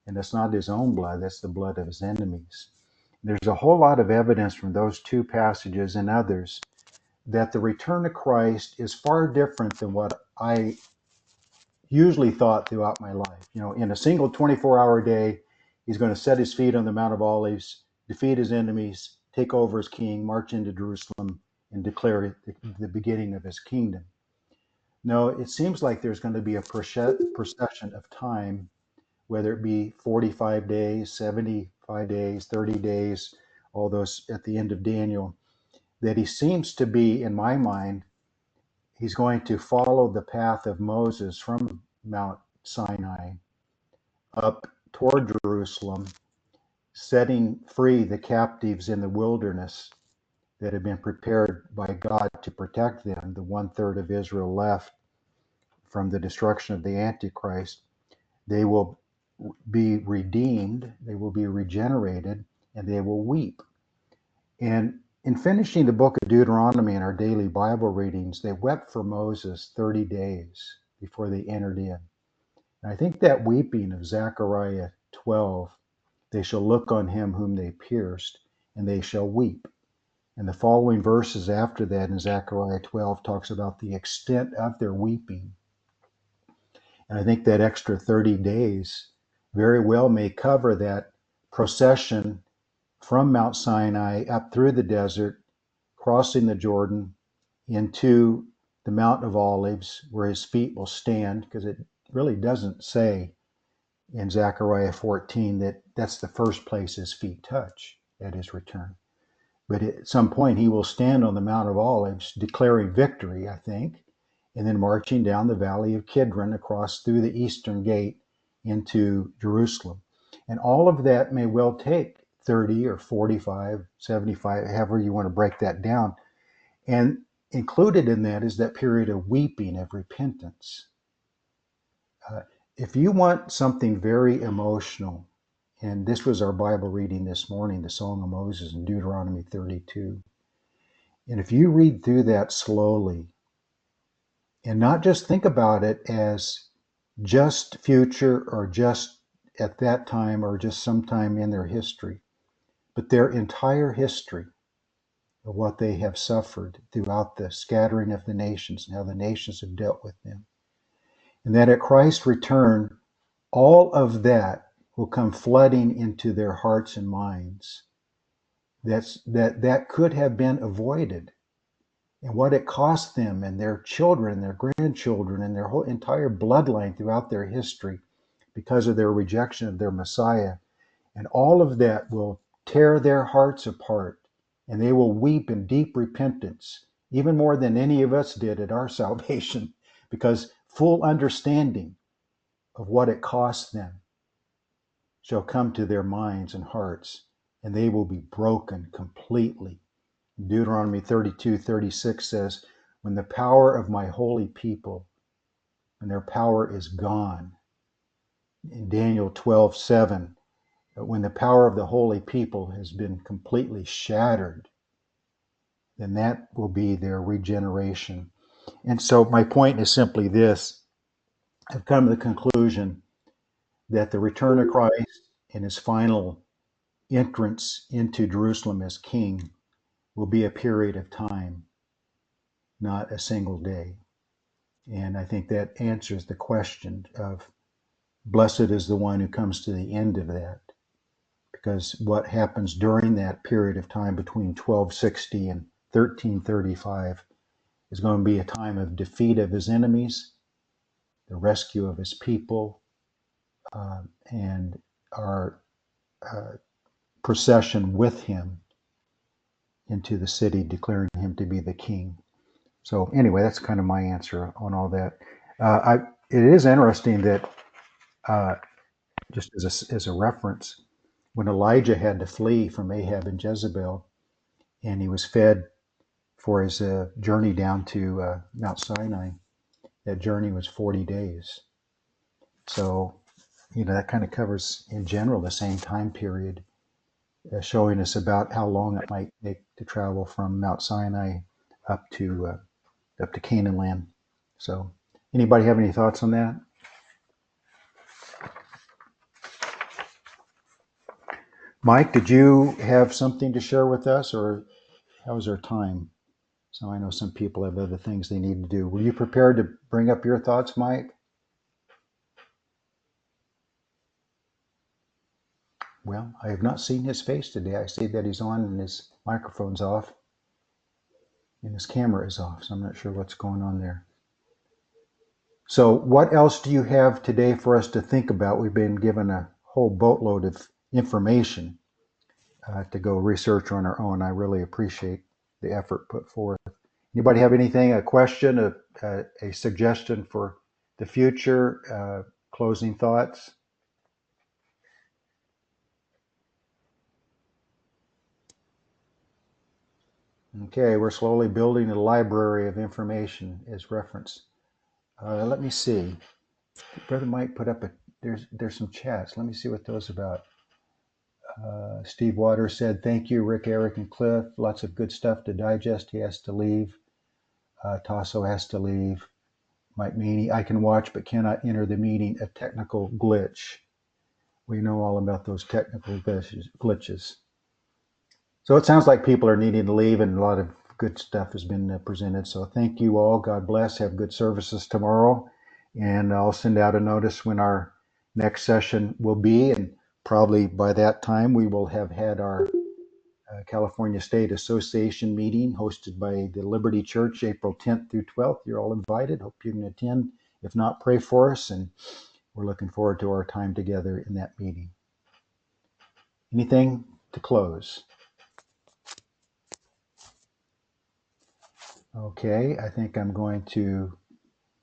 Speaker 2: And it's not his own blood, that's the blood of his enemies. There's a whole lot of evidence from those two passages and others that the return of Christ is far different than what I usually thought throughout my life. You know, in a single 24-hour day, he's going to set his feet on the Mount of Olives, defeat his enemies, take over as king, march into Jerusalem, and declare it the beginning of his kingdom. No, it seems like there's going to be a procession of time, whether it be 45 days, 75 days, 30 days, all those at the end of Daniel, that he seems to be, in my mind, he's going to follow the path of Moses from Mount Sinai up toward Jerusalem, setting free the captives in the wilderness that had been prepared by God to protect them, the 1/3 of Israel left from the destruction of the Antichrist. They will be redeemed, they will be regenerated, and they will weep. And in finishing the book of Deuteronomy in our daily Bible readings, they wept for Moses 30 days before they entered in. And I think that weeping of Zechariah 12, they shall look on him whom they pierced, and they shall weep. And the following verses after that in Zechariah 12 talks about the extent of their weeping. And I think that extra 30 days very well may cover that procession from Mount Sinai up through the desert, crossing the Jordan into the Mount of Olives, where his feet will stand, because it really doesn't say in Zechariah 14 that that's the first place his feet touch at his return. But at some point, he will stand on the Mount of Olives, declaring victory, I think, and then marching down the valley of Kidron across through the eastern gate into Jerusalem. And all of that may well take 30 or 45, 75, however you want to break that down. And included in that is that period of weeping, of repentance. If you want something very emotional, and this was our Bible reading this morning, the Song of Moses in Deuteronomy 32. And if you read through that slowly and not just think about it as just future or just at that time or just sometime in their history, but their entire history of what they have suffered throughout the scattering of the nations and how the nations have dealt with them. And that at Christ's return, all of that will come flooding into their hearts and minds. That could have been avoided, and what it cost them and their children, their grandchildren, and their whole entire bloodline throughout their history because of their rejection of their Messiah. And all of that will tear their hearts apart, and they will weep in deep repentance, even more than any of us did at our salvation, because full understanding of what it cost them shall come to their minds and hearts, and they will be broken completely. Deuteronomy 32:36 says, when the power of my holy people, when their power is gone. In Daniel 12:7, when the power of the holy people has been completely shattered, then that will be their regeneration. And so my point is simply this. I've come to the conclusion that the return of Christ and his final entrance into Jerusalem as king will be a period of time, not a single day. And I think that answers the question of blessed is the one who comes to the end of that. Because what happens during that period of time between 1260 and 1335 is going to be a time of defeat of his enemies, the rescue of his people, and our procession with him into the city, declaring him to be the king. So anyway, that's kind of my answer on all that. It is interesting that just as a reference, when Elijah had to flee from Ahab and Jezebel, and he was fed for his journey down to Mount Sinai, that journey was 40 days. So, that kind of covers in general the same time period, showing us about how long it might take to travel from Mount Sinai up to Canaan land. So, anybody have any thoughts on that? Mike, did you have something to share with us, or how's our time? So I know some people have other things they need to do. Were you prepared to bring up your thoughts, Mike? Well, I have not seen his face today. I see that he's on and his microphone's off and his camera is off, so I'm not sure what's going on there. So what else do you have today for us to think about? We've been given a whole boatload of information to go research on our own. I really appreciate the effort put forth. Anybody have anything, a question, a suggestion for the future, closing thoughts? Okay, we're slowly building a library of information as reference. Let me see. Brother Mike put up there's some chats. Let me see what those about. Steve Waters said, thank you, Rick, Eric, and Cliff. Lots of good stuff to digest. He has to leave. Tasso has to leave. Mike Meany, I can watch but cannot enter the meeting. A technical glitch. We know all about those technical glitches. So it sounds like people are needing to leave, and a lot of good stuff has been presented. So thank you all. God bless. Have good services tomorrow. And I'll send out a notice when our next session will be. And probably by that time, we will have had our California State Association meeting hosted by the Liberty Church, April 10th through 12th. You're all invited. Hope you can attend. If not, pray for us. And we're looking forward to our time together in that meeting. Anything to close? Okay, I think I'm going to